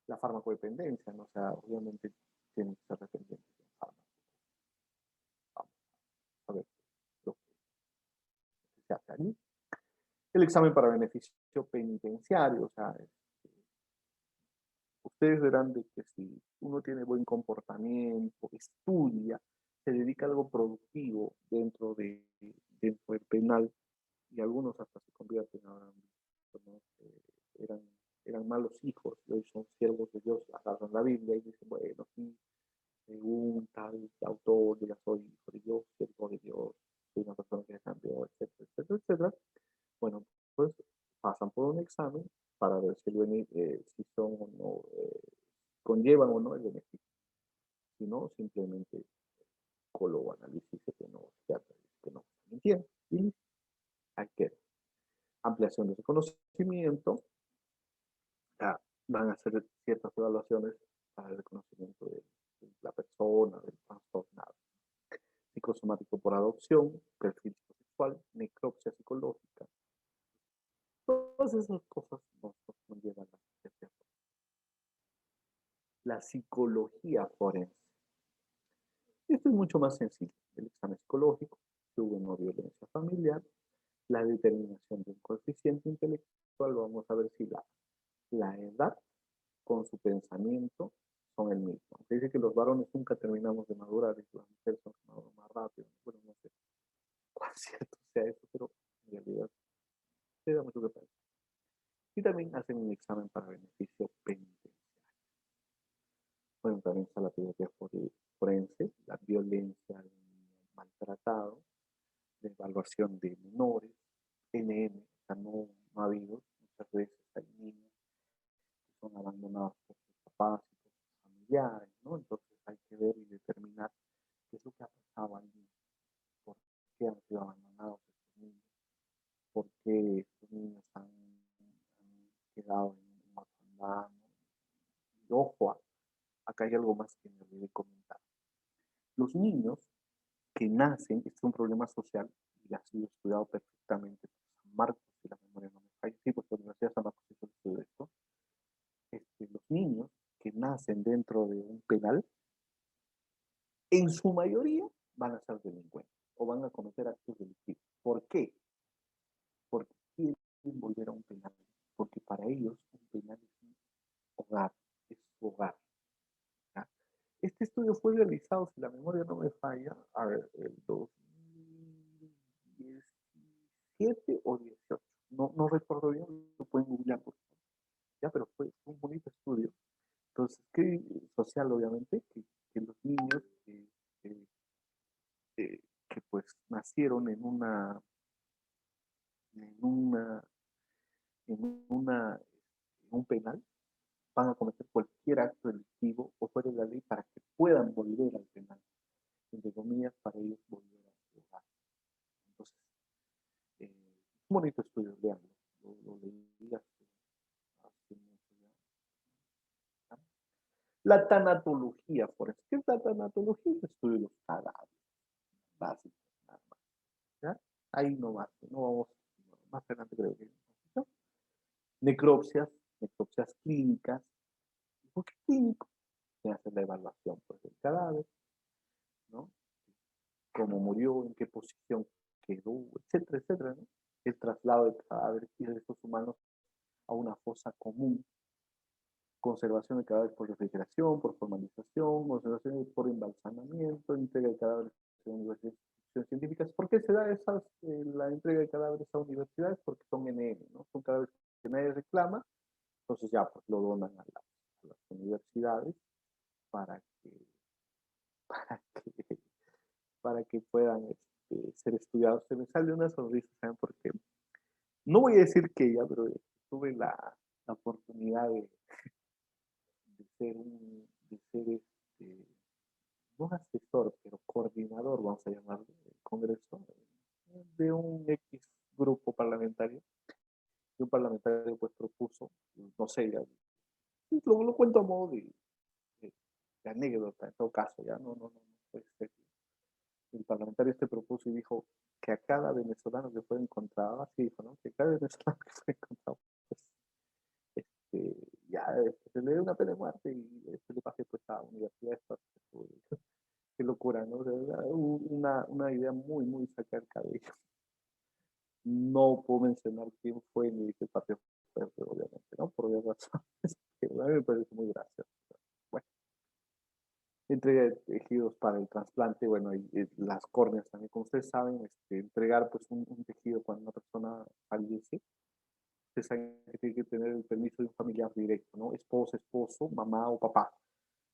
La farmacodependencia, ¿no? O sea, obviamente tiene que ser dependiente de un fármaco. Vamos a ver lo que se hace allí. El examen para beneficio penitenciario, o sea, ustedes verán de que si uno tiene buen comportamiento, estudia, se dedica a algo productivo dentro del penal, y algunos hasta se convierten ahora, ¿no? eran, eran malos hijos, y hoy son siervos de Dios, agarran la Biblia y dicen, bueno, sí, un tal autor, yo ya soy hijo de Dios, siervo de Dios, soy una persona que cambió, etcétera, etcétera, etcétera. Bueno, pues pasan por un examen para ver si son o no, conllevan o no el beneficio. Si no, simplemente colocan, dice que no, que no, entiendo. Y hay que ampliación de ese conocimiento, ya, van a hacer ciertas evaluaciones para el reconocimiento de la persona, del trastornado. Psicosomático por adopción, perfil sexual, necropsia psicológica. Todas esas cosas nos llevan a la psicología forense. Esto es mucho más sencillo. El examen psicológico, si hubo no violencia familiar, la determinación de un coeficiente intelectual, vamos a ver si la edad con su pensamiento son el mismo. Se dice que los varones nunca terminamos de madurar y las mujeres son más rápido. Bueno, no sé cuán cierto sea eso, pero en realidad se da mucho que pensar. Y también hacen un examen para beneficio penitenciario. Bueno, también está la teoría forense, la violencia del maltratado, la evaluación de menores, NM, o sea, no ha habido, muchas veces hay niños que son abandonados por sus papás y por sus familiares, ¿no? Entonces hay que ver y determinar qué es lo que ha pasado allí, por qué han sido abandonados estos niños, por qué estos niños han quedado en un orfandad, ¿no? Y ojo, acá hay algo más que me olvidé comentar. Los niños que nacen, este es un problema social y ha sido estudiado perfectamente por San Marcos, si la memoria no me falla, sí, pues la Universidad de San Marcos hizo el estudio de esto. Los niños que nacen dentro de un penal, en su mayoría van a ser delincuentes o van a cometer actos delictivos. ¿Por qué? Porque quieren volver a un penal, porque para ellos un penal es un hogar, es su hogar. ¿Ya? Este estudio fue realizado, si la memoria no me falla, a ver, el 2017 o 18, no recuerdo bien, lo pueden googlear, por favor. Ya, pero fue un bonito estudio. Entonces, ¿qué social, obviamente? Que los niños que, que, pues nacieron en una, en un penal, van a cometer cualquier acto delictivo o fuera de la ley para que puedan volver al penal, entre comillas, para ellos volver a su hogar. Entonces, un bonito estudio, veanlo. Lo leí hace La tanatología forense. ¿Qué es la tanatología? El estudio de los cadáveres básicos, nada más. ¿Ya? Ahí no más, no vamos más adelante creo que. ¿No? Necropsias, necropsias clínicas. ¿Por qué clínico? Se hace la evaluación pues, del cadáver, ¿no? Cómo murió, en qué posición quedó, etcétera, etcétera, ¿no? El traslado de cadáveres y restos humanos a una fosa común, conservación de cadáveres por refrigeración, por formalización, conservación por embalsamamiento, entrega de cadáveres a universidades científicas. ¿Por qué se da la entrega de cadáveres a universidades? Porque son NN, ¿no? Son cadáveres que nadie reclama, entonces ya pues lo donan a las universidades para que, para que, para que puedan ser estudiados. Se me sale una sonrisa, ¿saben por qué? No voy a decir que ella, pero tuve la oportunidad de ser no asesor, pero coordinador, vamos a llamarlo, del Congreso, de un X grupo parlamentario. Y un parlamentario pues propuso, no sé, ya, lo cuento a modo de, de anécdota, en todo caso, ya no, pues, el parlamentario propuso y dijo que a cada venezolano que fue encontrado, así dijo, ¿no? Que cada venezolano que fue encontrado, pues, ya se le dé una pena de muerte y se le pase pues a universidades. Qué locura, ¿no? De verdad, una idea muy, muy sacada del cabello. No puedo mencionar quién fue ni de qué partido fue, pero obviamente, ¿no? Por obvias razones, que a mí me parece muy gracioso. Bueno, entrega de tejidos para el trasplante, bueno, y las córneas también, como ustedes saben, entregar pues un tejido cuando una persona fallece, ustedes saben que tiene que tener el permiso de un familiar directo, ¿no? Esposa, esposo, mamá o papá.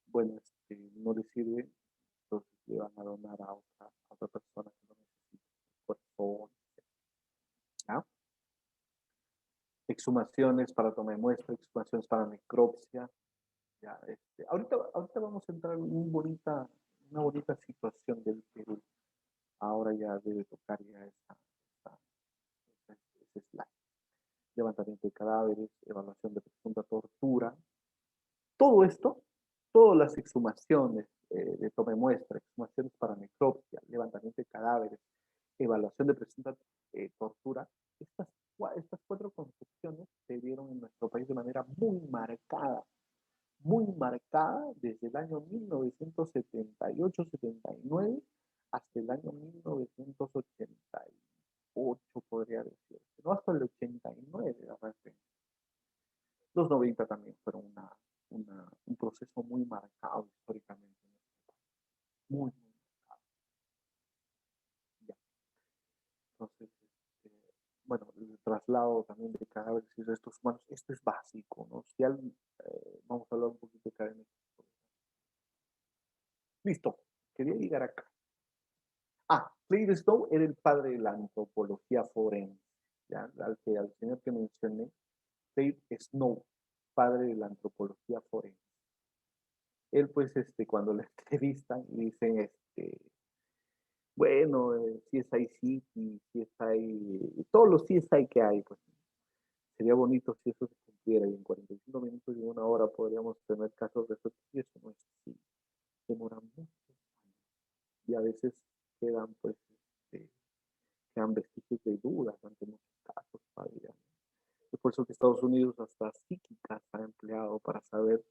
Bueno, no le sirve, entonces le van a donar a otra persona que lo necesita, corazón, ¿ya? Exhumaciones para toma de muestra, exhumaciones para necropsia. Ya, ahorita vamos a entrar en una bonita situación del Perú. Ahora ya debe tocar ya ese slide. Levantamiento de cadáveres, evaluación de presunta tortura. Todo esto, todas las exhumaciones de toma de muestra, exhumaciones para necropsia, levantamiento de cadáveres, evaluación de presunta tortura, estas cuatro concepciones se dieron en nuestro país de manera muy marcada desde el año 1978-79 hasta el año 1988, podría decir, no hasta el 89, realmente. Los 90 también fueron un proceso muy marcado históricamente. Muy, muy marcado. Ya. Entonces, bueno, el traslado también de cadáveres y restos humanos, esto es básico, ¿no? Si vamos a hablar un poquito de cadena. Listo, quería llegar acá. Clyde Snow era el padre de la antropología forense, ¿ya? Al señor que mencioné, Clyde Snow, padre de la antropología forense. Él, pues, cuando le entrevistan, dicen, bueno, CSI City, CSI, todos los CSI que hay, pues, sería bonito si eso se cumpliera y en 45 minutos y una hora podríamos tener casos de eso, y eso no es así. Demoran muchos años y a veces quedan, pues, quedan vestigios de dudas ante muchos casos todavía. Es por eso que Estados Unidos hasta psíquicas ha empleado para saber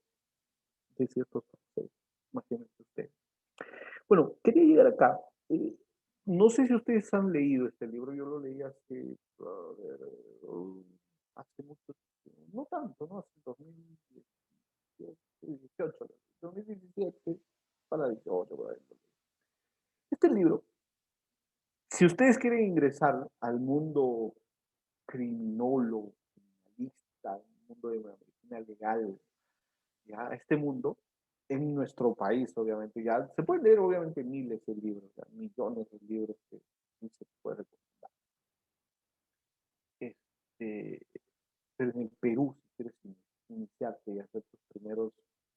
de ciertos procesos. Imagínense ustedes. Bueno, quería llegar acá. No sé si ustedes han leído este libro, yo lo leí hace mucho, no tanto, ¿no? Hace 2018, 2017, para 18, por ahí. Este libro, si ustedes quieren ingresar al mundo criminólogo, criminalista, al mundo de la medicina legal, ya, a este mundo, en nuestro país, obviamente, ya se pueden leer, obviamente, miles de libros, ya, millones de libros que se puede recomendar. Pero en el Perú, si quieres iniciarte y hacer tus primeros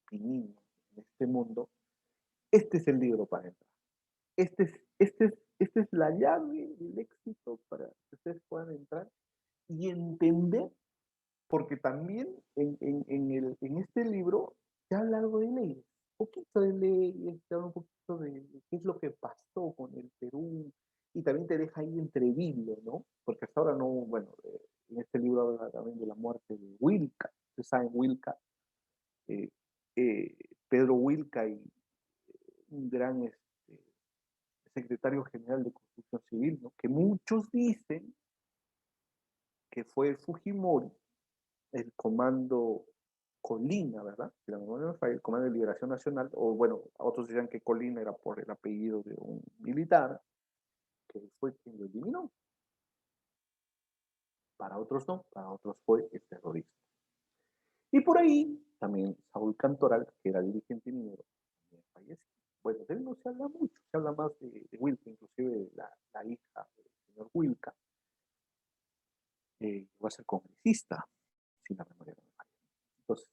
pininos en este mundo, este es el libro para entrar. Esta es la llave del éxito para que ustedes puedan entrar y entender, porque también en este libro se habla algo de leyes, un poquito de leyes, se habla un poquito de qué es lo que pasó con el Perú, y también te deja ahí entrevible, ¿no? Porque hasta ahora no, bueno, en este libro habla también de la muerte de Wilca. Ustedes saben, Wilca, eh, eh, Pedro Wilca, y un gran secretario general de Construcción Civil, ¿no? Que muchos dicen que fue Fujimori, el comando Colina, ¿verdad? Si la memoria no falla, el Comando de Liberación Nacional, o bueno, otros decían que Colina era por el apellido de un militar, que fue quien lo eliminó. Para otros no, para otros fue el terrorista. Y por ahí también Saúl Cantoral, que era dirigente minero, también falleció. Bueno, de él no se habla mucho, se habla más de Wilca, inclusive de la hija del señor Wilca, va a ser congresista, si la memoria no me falla. Entonces,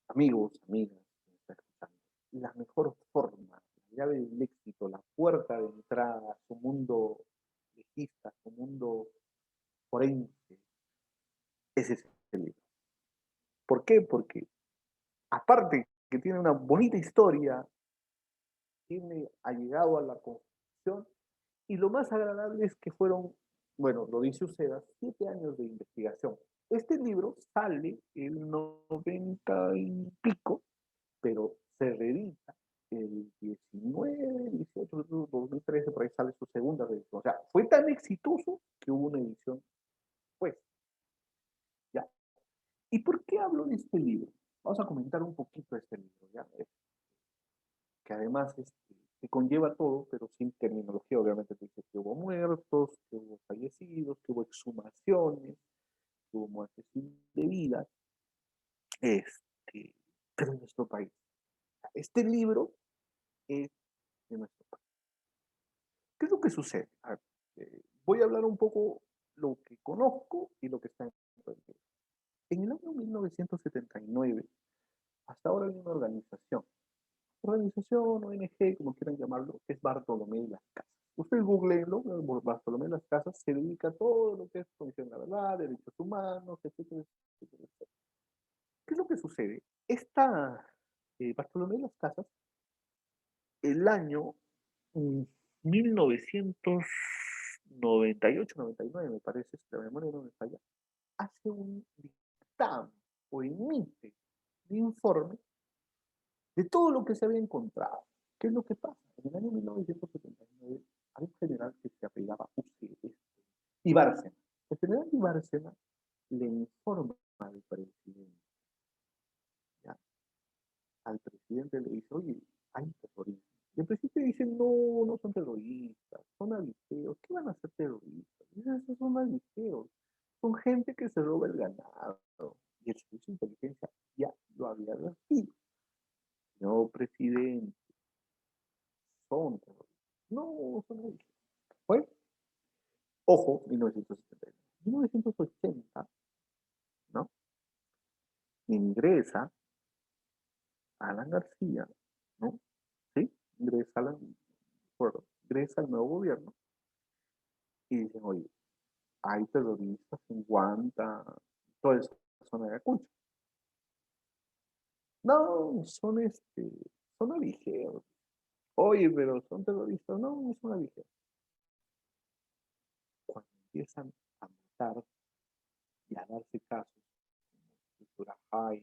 amigos, amigas, que me están escuchando, la mejor forma, la llave del éxito, la puerta de entrada a su mundo legista, a su mundo forense, es ese libro. ¿Por qué? Porque aparte que tiene una bonita historia, tiene allegado a la construcción, y lo más agradable es que fueron, bueno, lo dice Uceda, 7 años de investigación. Este libro sale en 90 y pico, pero se reedita el 19, 18, 2013, por ahí sale su segunda edición. O sea, fue tan exitoso que hubo una edición, pues, ya. ¿Y por qué hablo de este libro? Vamos a comentar un poquito de este libro, ya. Que además que conlleva todo, pero sin terminología. Obviamente te dice que hubo muertos, que hubo fallecidos, que hubo exhumaciones, que hubo muertes indebidas, este, pero en nuestro país. Este libro es de nuestro país. ¿Qué es lo que sucede? A ver, voy a hablar un poco lo que conozco y lo que está en el libro. En el año 1979, hasta ahora hay una organización, ONG, como quieran llamarlo, es Bartolomé de las Casas. Ustedes googleenlo, Bartolomé de las Casas se dedica a todo lo que es Comisión de la Verdad, derechos humanos, etcétera, etcétera, etcétera. ¿Qué es lo que sucede? Esta Bartolomé de las Casas, el año 1998-99, me parece, si la memoria no me falla, hace un dictamen o emite un informe de todo lo que se había encontrado. ¿Qué es lo que pasa? En el año 1979 hay un general que se apellidaba Ibárcena. El general Ibárcena le informa al presidente. ¿Ya? Al presidente le dice, oye, hay terroristas. Y el presidente dice, no, no son terroristas, son aviseos. ¿Qué van a ser terroristas? Dice, esos son aviseos. Son gente que se roba el ganado. Y el servicio de inteligencia ya lo había advertido. No, presidente, son terroristas. No, son aviseos. Bueno, ojo, 1970. 1980, ¿no? Ingresa Alan García, ¿no? ¿Sí? Ingresa al nuevo gobierno y dicen, oye, hay terroristas en Guanta, toda esa zona de Acucho. No, son avigeos. Oye, pero son terroristas. No, no son avigeos. Cuando empiezan a matar y a darse casos, como Turajay,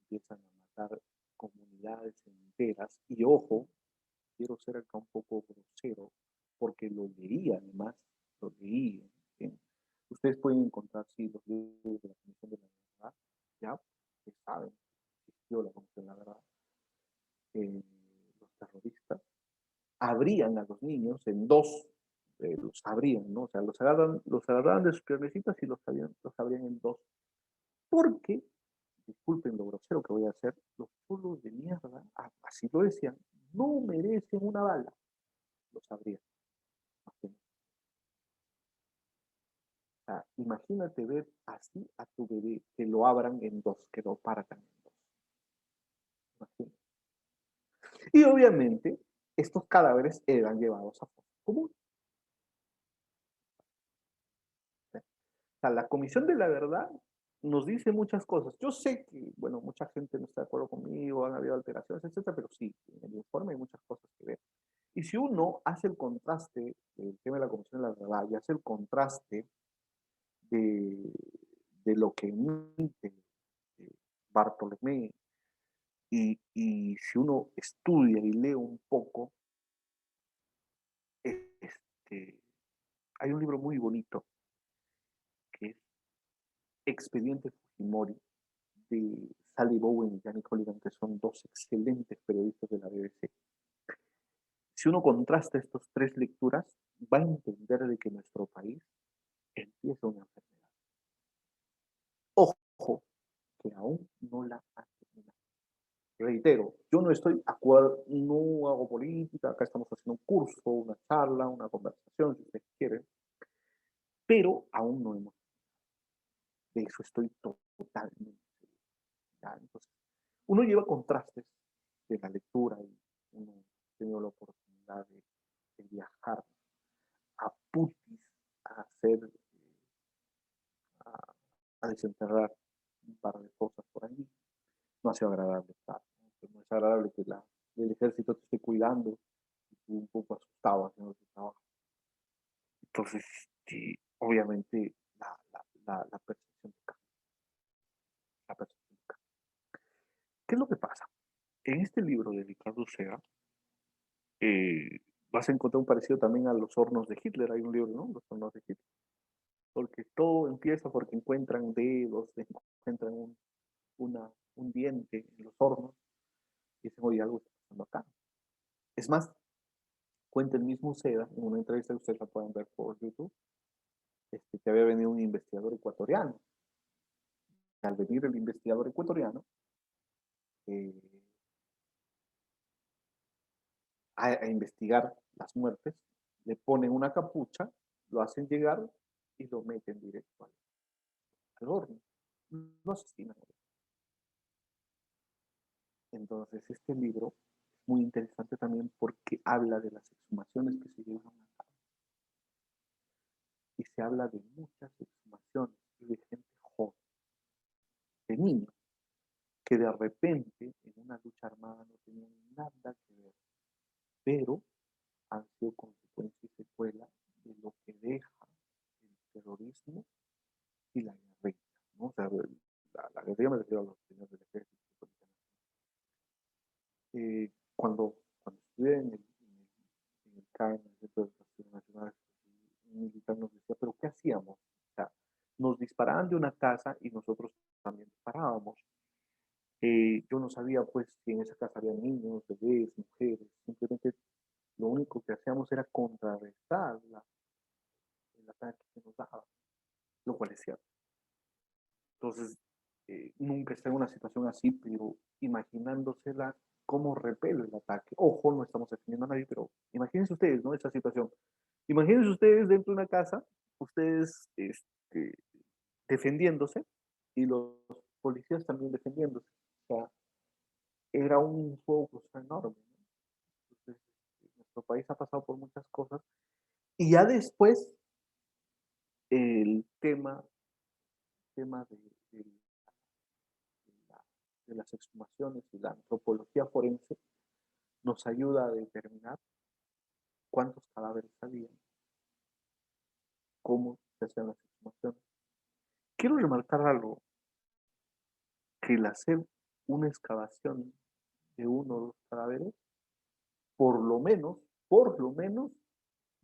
empiezan a matar comunidades enteras, y ojo, quiero ser acá un poco grosero, porque lo leí además, lo leí. ¿Bien? Ustedes pueden encontrar, sí, los libros de la Comisión de la Verdad, ya, que saben, existió la Comisión de la Verdad. Los terroristas abrían a los niños en dos, los abrían, ¿no? O sea, los agarraban de sus piernecitas y los abrían en dos. Porque, disculpen lo grosero que voy a hacer, los pueblos de mierda, así lo decían, no merecen una bala. Los abrían. O sea, imagínate ver así a tu bebé, que lo abran en dos, que lo partan en dos. Imagínate. Y obviamente, estos cadáveres eran llevados a foso común. O sea, la Comisión de la Verdad nos dice muchas cosas. Yo sé que, bueno, mucha gente no está de acuerdo conmigo, han habido alteraciones, etcétera, pero sí, en el informe hay muchas cosas que ver. Y si uno hace el contraste, el tema de la Comisión de la Verdad, y hace el contraste de, de lo que emite Bartolomé, y si uno estudia y lee un poco, este, hay un libro muy bonito que es Expediente Fujimori, de Sally Bowen y Yannick Holligan, que son dos excelentes periodistas de la BBC. Si uno contrasta estas tres lecturas, va a entender de que nuestro país empieza una enfermedad. Ojo, que aún no la ha terminado. Reitero, yo no estoy acuerdo, no hago política, acá estamos haciendo un curso, una charla, una conversación, si ustedes quieren, pero aún no hemos, de eso estoy totalmente seguro. ¿Ya? Entonces, uno lleva contrastes de la lectura y uno ha tenido la oportunidad de viajar a Putis a hacer, a, a desenterrar un par de cosas por allí. No ha sido agradable estar, no es agradable que el ejército te esté cuidando y tú un poco asustado haciendo tu trabajo. Entonces, obviamente, la percepción cambia, la percepción cambia. ¿Qué es lo que pasa? En este libro de Ricardo Sea, eh, vas a encontrar un parecido también a Los hornos de Hitler. Hay un libro, ¿no? Los hornos de Hitler. Porque todo empieza porque encuentran dedos, encuentran un diente en los hornos y dicen, oye, algo está pasando acá. Es más, cuenta el mismo Seda, en una entrevista que ustedes la pueden ver por YouTube, que había venido un investigador ecuatoriano. Al venir el investigador ecuatoriano, eh, a investigar las muertes, le ponen una capucha, lo hacen llegar y lo meten directo al horno. No asesinan. Entonces, este libro es muy interesante también porque habla de las exhumaciones que se llevan a cabo. Y se habla de muchas exhumaciones y de gente joven, de niños, que de repente en una lucha armada no tenían nada que ver, pero han sido consecuencia y secuela de lo que deja el terrorismo y la guerrilla, ¿no? O sea, la guerrilla me refiero a los señores del ejército. Cuando estuve en el CAE, en el Centro de Educación Nacional, un militar nos decía, pero ¿qué hacíamos? O sea, nos disparaban de una casa y nosotros también disparábamos. Yo no sabía, pues, si en esa casa había niños, bebés, mujeres. Simplemente lo único que hacíamos era contrarrestar el ataque que nos daba, lo cual es cierto. Entonces, nunca está en una situación así, pero imaginándosela cómo repele el ataque. Ojo, no estamos defendiendo a nadie, pero imagínense ustedes, ¿no? Esa situación. Imagínense ustedes dentro de una casa, ustedes defendiéndose y los policías también defendiéndose. O sea, era un juego cruzado enorme, ¿no? Entonces, nuestro país ha pasado por muchas cosas. Y ya después, el tema de la- de las exhumaciones y la antropología forense nos ayuda a determinar cuántos cadáveres había, cómo se hacían las exhumaciones. Quiero remarcar algo, que el hacer una excavación de uno o dos cadáveres, por lo menos,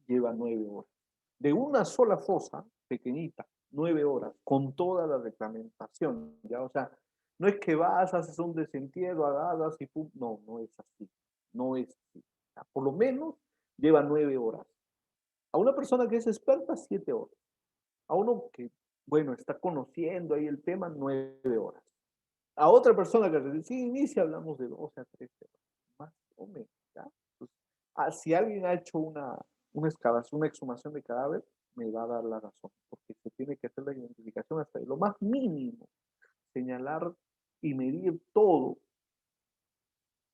lleva 9 horas. De una sola fosa pequeñita, 9 horas, con toda la reglamentación, ¿ya? O sea, no es que vas, haces un desentierro, agarras y pum, no, no es así, no es así. O sea, por lo menos lleva 9 horas. A una persona que es experta, 7 horas. A uno que, bueno, está conociendo ahí el tema, 9 horas. A otra persona que recién inicia, hablamos de 12 a 13 horas, más o menos, ¿ya? Pues, si alguien ha hecho una excavación, una exhumación de cadáver, me va a dar la razón, porque se tiene que hacer la identificación hasta de lo más mínimo, señalar y medir todo,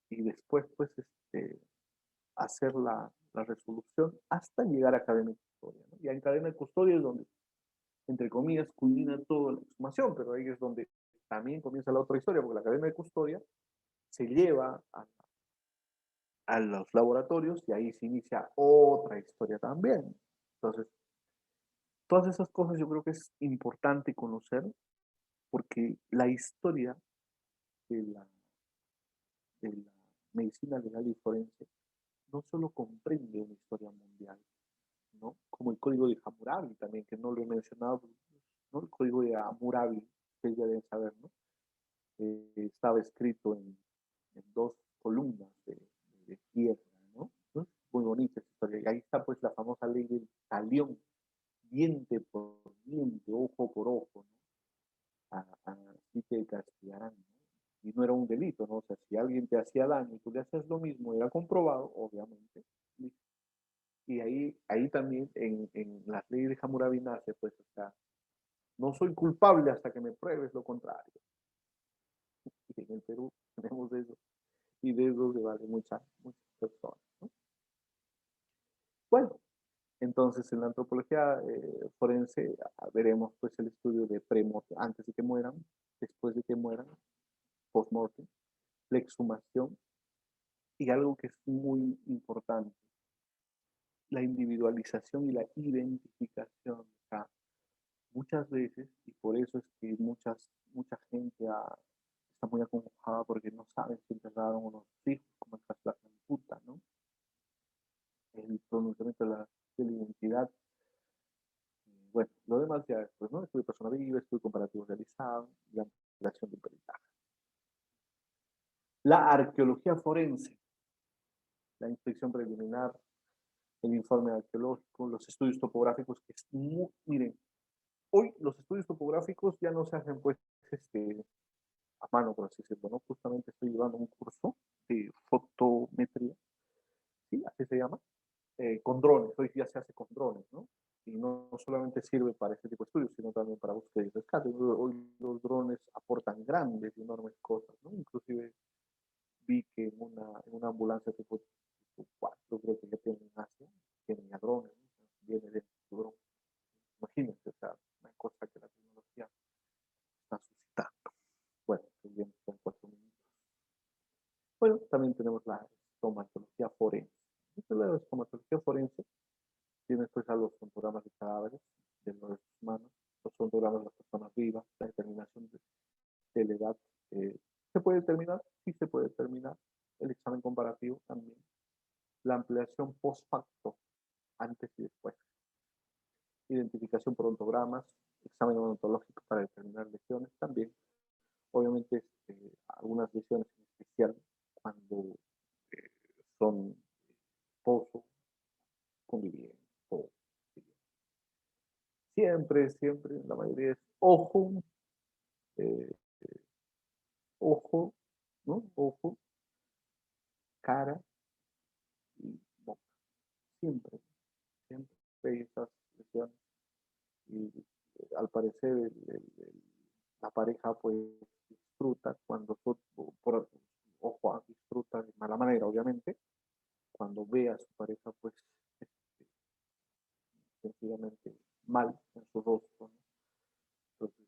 y después, pues, hacer la resolución hasta llegar a cadena de custodia, ¿no? Y en cadena de custodia es donde entre comillas, culmina toda la exhumación, pero ahí es donde también comienza la otra historia, porque la cadena de custodia se lleva a los laboratorios y ahí se inicia otra historia también. Entonces, todas esas cosas yo creo que es importante conocer porque la historia de la medicina legal y forense no solo comprende una historia mundial, ¿no? Como el código de Hammurabi también, que no lo he mencionado, ¿no? El código de Hammurabi, ustedes ya deben saber, ¿no? Estaba escrito en dos columnas de tierra, ¿no? ¿no? Muy bonita esta historia. Y ahí está pues la famosa ley del talión, diente por diente, ojo por ojo, ¿no? Así te castigarán, ¿no? Y no era un delito, ¿no? O sea, si alguien te hacía daño y tú le haces lo mismo, era comprobado, obviamente. Y ahí también en las leyes de Hammurabi nace, pues, o sea, no soy culpable hasta que me pruebes lo contrario. Y en el Perú tenemos eso, y de eso se vale muchas personas, ¿no? Bueno, entonces en la antropología forense veremos pues el estudio de premortem, antes de que mueran, después de que mueran, postmortem, la exhumación y algo que es muy importante, la individualización y la identificación. O sea, muchas veces, y por eso es que mucha gente está muy acongojada porque no saben si enterraron o no sus hijos, como el caso de la Puta, ¿no? El pronunciamiento de la identidad. Bueno, lo demás ya después, ¿no? Estudio persona viva, estudio comparativo realizado, la ampliación del peritaje. La arqueología forense, la inspección preliminar, el informe arqueológico, los estudios topográficos, que es muy, miren, hoy los estudios topográficos ya no se hacen pues a mano, por así decirlo, ¿no? Justamente estoy llevando un curso de fotometría, ¿sí? Así se llama, con drones, hoy ya se hace con drones, ¿no? Y no solamente sirve para este tipo de estudios, sino también para búsqueda y rescate. Hoy los drones aportan grandes y enormes cosas, ¿no? Inclusive vi que en una ambulancia tipo 4, creo que ya tienen en Asia, tienen ya drones, ¿no? Viene de su dron. Imagínense, o sea, una cosa que la tecnología está suscitando. Bueno, bien, son 4 minutos. Bueno, también tenemos la estomatología forense. La estomatología forense tiene pues a los fotogramas de cadáveres de los humanos, los fotogramas de las personas vivas, la determinación de la edad. ¿Se puede determinar? Sí se puede determinar. El examen comparativo también. La ampliación post facto, antes y después. Identificación por ontogramas, examen odontológico para determinar lesiones también. Obviamente, algunas lesiones en especial cuando eh, son esposo, conviviente, o siempre, la mayoría es ojo, eh, ojo, ¿no? Ojo, cara y boca. Siempre, siempre hay esas lesiones. Y al parecer la pareja pues disfruta cuando, por ojo, disfruta de mala manera, obviamente, cuando ve a su pareja pues este, sencillamente mal en su rostro, ¿no? Entonces,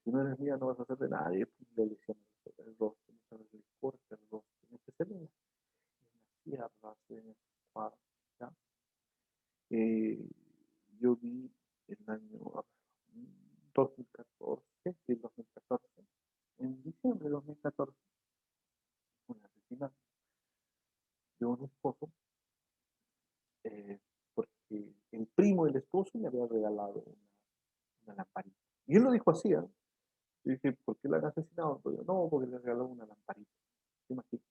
si no eres mía, no vas a hacer de nadie, pues le decíamos el rostro, muchas veces le corta el rostro, en especial en las sierras, en el cuadro, ¿ya? Eh, yo vi el año 2014, sí, 2014, en diciembre de 2014, un asesinato de un esposo, eh, porque el primo del esposo le había regalado una lamparita. Y él lo dijo así, ¿eh? Y dije, ¿por qué la han asesinado? Pues, no, porque le regaló una lamparita. Imagínate.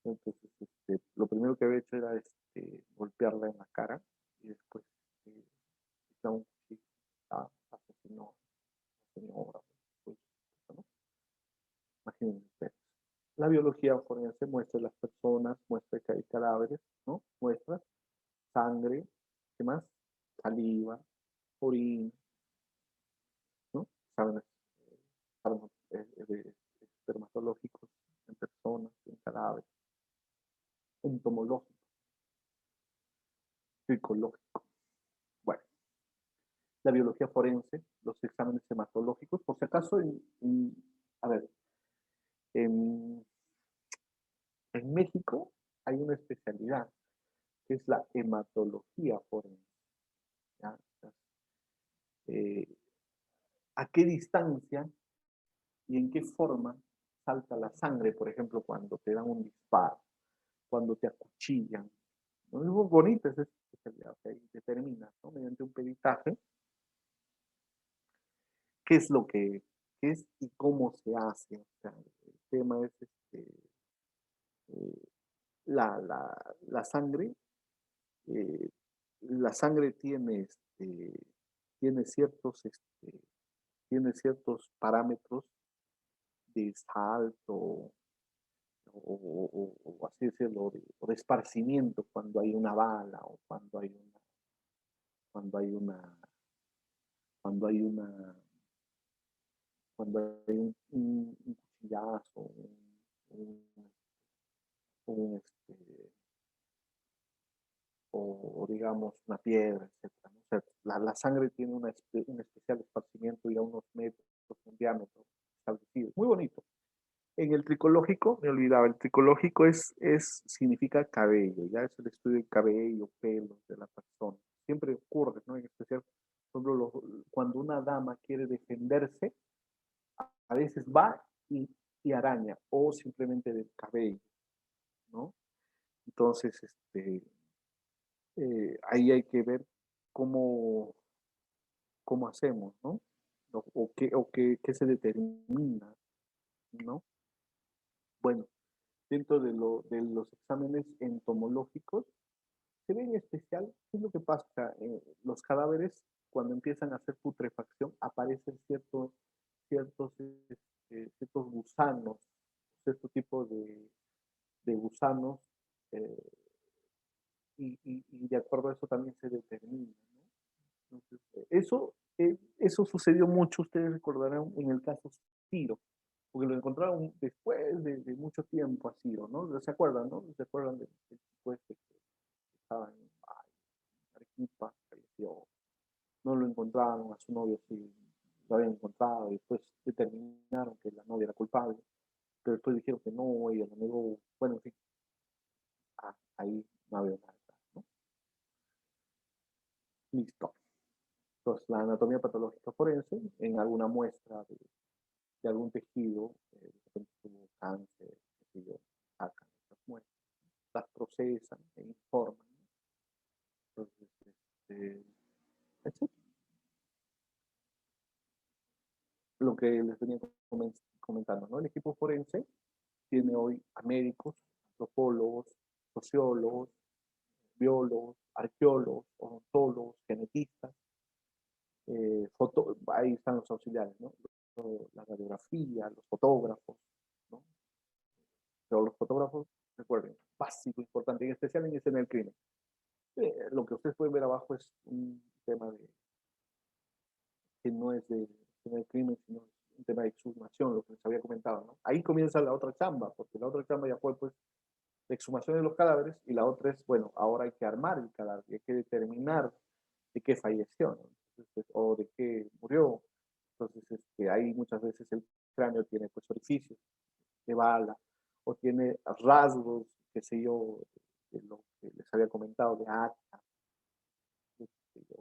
Entonces, lo primero que había hecho era golpearla en la cara y después un cuchillo, asesinó a la señora. Pues, ¿no? Imagínense ustedes. La biología forense muestra las personas, muestra que hay cadáveres, ¿no? Muestra sangre, ¿qué más? Saliva, orina, ¿no? Exámenes, espermatológicos en personas, en cadáveres, entomológico, psicológico. Bueno, la biología forense, los exámenes hematológicos, por si acaso, a ver, en, en México hay una especialidad que es la hematología forense. ¿Ya? Eh, ¿A qué distancia y en qué forma salta la sangre, por ejemplo, cuando te dan un disparo, cuando te acuchillan? ¿No? Es muy bonita esa especialidad, que ahí determina, ¿no? Mediante un peritaje, qué es lo que es y cómo se hace. O sea, el tema es eh, la sangre. eh, la sangre tiene ciertos parámetros de salto o así decirlo, o de esparcimiento cuando hay una bala o cuando hay una, cuando hay una, cuando hay un cuchillazo, un, un, o digamos una piedra, etcétera, ¿no? O sea, la sangre tiene un especial esparcimiento y a unos metros, un diámetro establecido. Muy bonito. En el tricológico, me olvidaba, el tricológico significa cabello, ya es el estudio de cabello, pelos de la persona. Siempre ocurre, ¿no? En especial, por ejemplo, cuando una dama quiere defenderse, a veces va y araña, o simplemente del cabello, ¿no? Entonces, ahí hay que ver cómo, cómo hacemos, ¿no? Qué se determina, ¿no? Bueno, dentro de los exámenes entomológicos, se ve en especial qué es lo que pasa. Los cadáveres, cuando empiezan a hacer putrefacción, aparecen ciertos, ciertos gusanos, cierto tipo de gusanos, eh, y de acuerdo a eso también se determina, ¿no? Entonces, eso sucedió mucho, ustedes recordarán, en el caso Ciro, porque lo encontraron después de mucho tiempo a Ciro, ¿no? ¿Se acuerdan, no? ¿Se acuerdan del chico este que estaba en Arequipa, falleció? No lo encontraron, a su novio sí lo habían encontrado, y después determinaron que la novia era culpable, pero después dijeron que no, ella lo negó, bueno, en fin, ahí no había nada, ¿no? Listo. Entonces, la anatomía patológica forense, en alguna muestra de algún tejido, de repente tuvo cáncer, qué sé yo, sacan esas muestras, las procesan e informan. Entonces, etc. Lo que les venía comentando, ¿no? El equipo forense tiene hoy a médicos, antropólogos, sociólogos, biólogos, arqueólogos, odontólogos, genetistas, ahí están los auxiliares, ¿no? La radiografía, los fotógrafos, ¿no? Pero los fotógrafos, recuerden, básico, importante, en especial en escena del crimen. Lo que ustedes pueden ver abajo es un tema que no es de escena del crimen, sino un tema de exhumación, lo que les había comentado, ¿no? Ahí comienza la otra chamba, porque la otra chamba ya fue, pues, de exhumación de los cadáveres, y la otra es, bueno, ahora hay que armar el cadáver, y hay que determinar de qué falleció, ¿no? Entonces, o de qué murió. Entonces, ahí muchas veces el cráneo tiene, pues, orificios de bala, o tiene rasgos, qué sé yo, de lo que les había comentado, de acta, etc.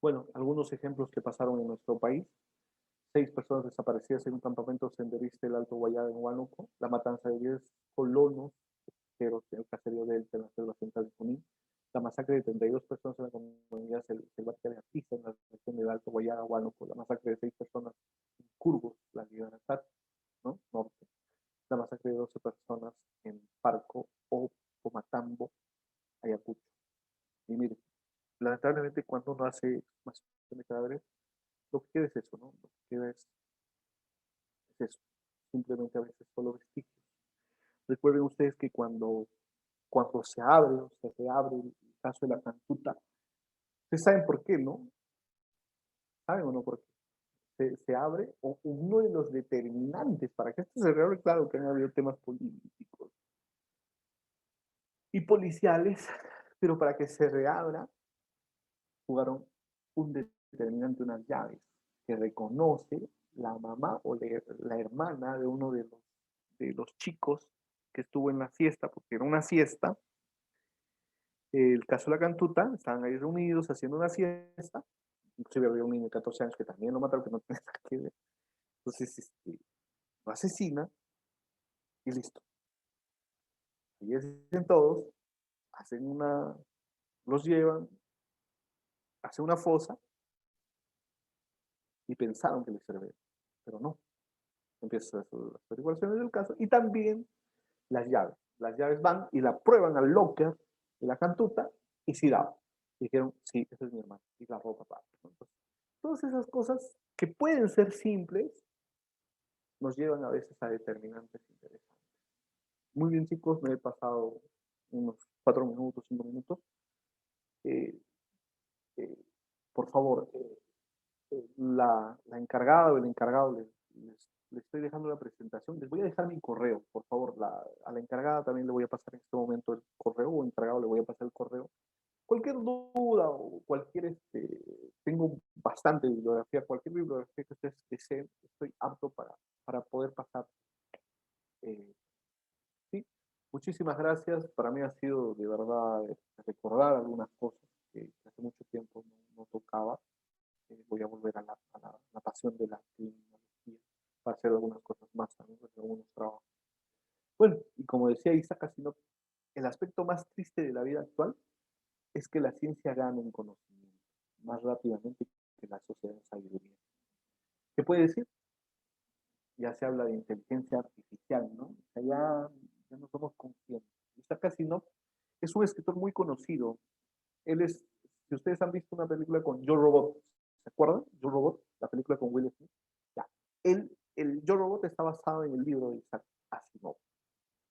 Bueno, algunos ejemplos que pasaron en nuestro país: 6 personas desaparecidas en un campamento senderista del Alto Guayana en Huánuco, la matanza de 10 colonos pesqueros en el caserío de Elche, en la selva central de Junín, la masacre de 32 personas en la comunidad selvática de Artista, en la región del Alto Guayana, Huánuco, la masacre de 6 personas en Curvos, la Libertad, ¿no? Norte, la masacre de 12 personas en Parco o Pomatambo, Ayacucho. Y mire, lamentablemente cuando uno hace más de cadáveres, lo que queda es eso, ¿no? Lo que queda es eso, simplemente a veces solo vestigios. Recuerden ustedes que cuando se abre, o sea, se abre el caso de la Cantuta, ustedes saben por qué, ¿no? ¿Saben o no por qué? Se abre, o uno de los determinantes para que esto se reabre, claro que han habido temas políticos y policiales, Pero para que se reabra, jugaron un determinante, unas llaves, que reconoce la mamá o la hermana de uno de los chicos que estuvo en la fiesta, porque era una fiesta. El caso de la Cantuta, estaban ahí reunidos haciendo una siesta, inclusive había un niño de 14 años que también lo mataron, que no tiene nada que ver. Entonces, lo asesina y listo. Y dicen todos, hacen los llevan, hacen una fosa y pensaron que les servía, pero no. Empiezan las averiguaciones del caso y también las llaves. Las llaves van y la prueban al locker de la Cantuta y sí daba. Dijeron, sí, esa es mi hermana y la ropa aparte. Entonces, todas esas cosas que pueden ser simples nos llevan a veces a determinantes interesantes. Muy bien, chicos, me he pasado unos 4 minutos, 5 minutos. Eh, eh, por favor, la encargada o el encargado les estoy dejando la presentación. Les voy a dejar mi correo, por favor. A la encargada también le voy a pasar en este momento el correo, o encargado le voy a pasar el correo. Cualquier duda o cualquier, tengo bastante bibliografía, cualquier bibliografía que ustedes deseen, estoy apto para poder pasar. Sí, muchísimas gracias. Para mí ha sido de verdad recordar algunas cosas que hace mucho tiempo no tocaba. Voy a volver a la pasión de la criminología para hacer algunas cosas más también, hacer algunos trabajos. Bueno, y como decía Isaac Asimov, el aspecto más triste de la vida actual es que la ciencia gana en conocimiento más rápidamente que la sociedad en sabiduría. ¿Qué puede decir? Ya se habla de inteligencia artificial, ¿no? O sea, ya no somos conscientes. Isaac Asimov es un escritor muy conocido. Él es, si ustedes han visto una película con Yo Robot, ¿se acuerdan? Yo Robot, la película con Will Smith. Ya. El Yo Robot está basado en el libro de Isaac Asimov.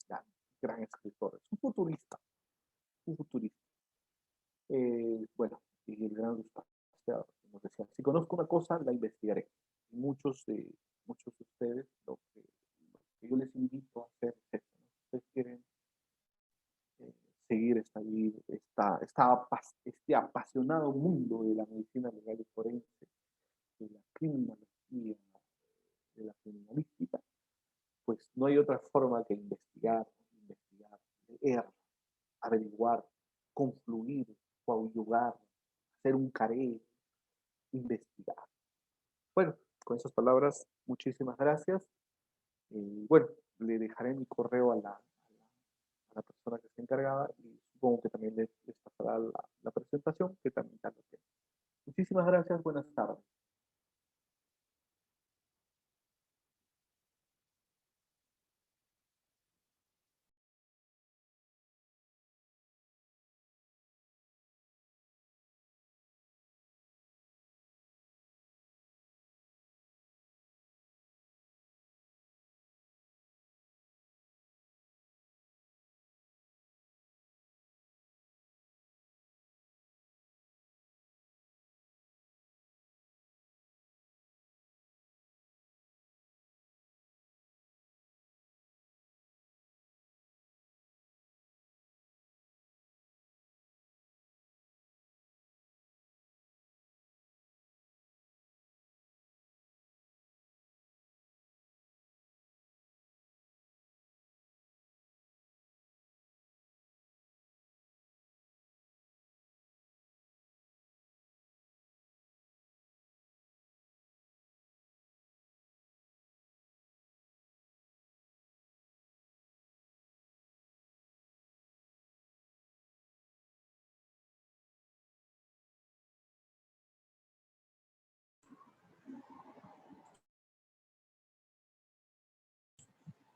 Ya, gran escritor. Es un futurista. Un futurista. Bueno, y el gran Gustavo. Nos decía, si conozco una cosa, la investigaré. Y muchos de ustedes, lo que yo les invito a hacer es esto, ¿no? Si ustedes quieren seguir este apasionado mundo de la medicina legal y forense, de la criminología, de la criminalística, pues no hay otra forma que investigar, leer, averiguar, confluir, coadyuvar, hacer un careo, investigar. Bueno, con esas palabras, muchísimas gracias. Bueno, le dejaré mi correo a la persona que está encargada y supongo que también les pasará la presentación, que también ya lo tengo. Muchísimas gracias, buenas tardes.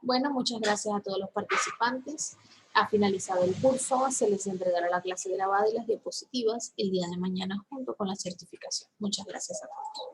Bueno, muchas gracias a todos los participantes. Ha finalizado el curso, se les entregará la clase grabada y las diapositivas el día de mañana junto con la certificación. Muchas gracias a todos.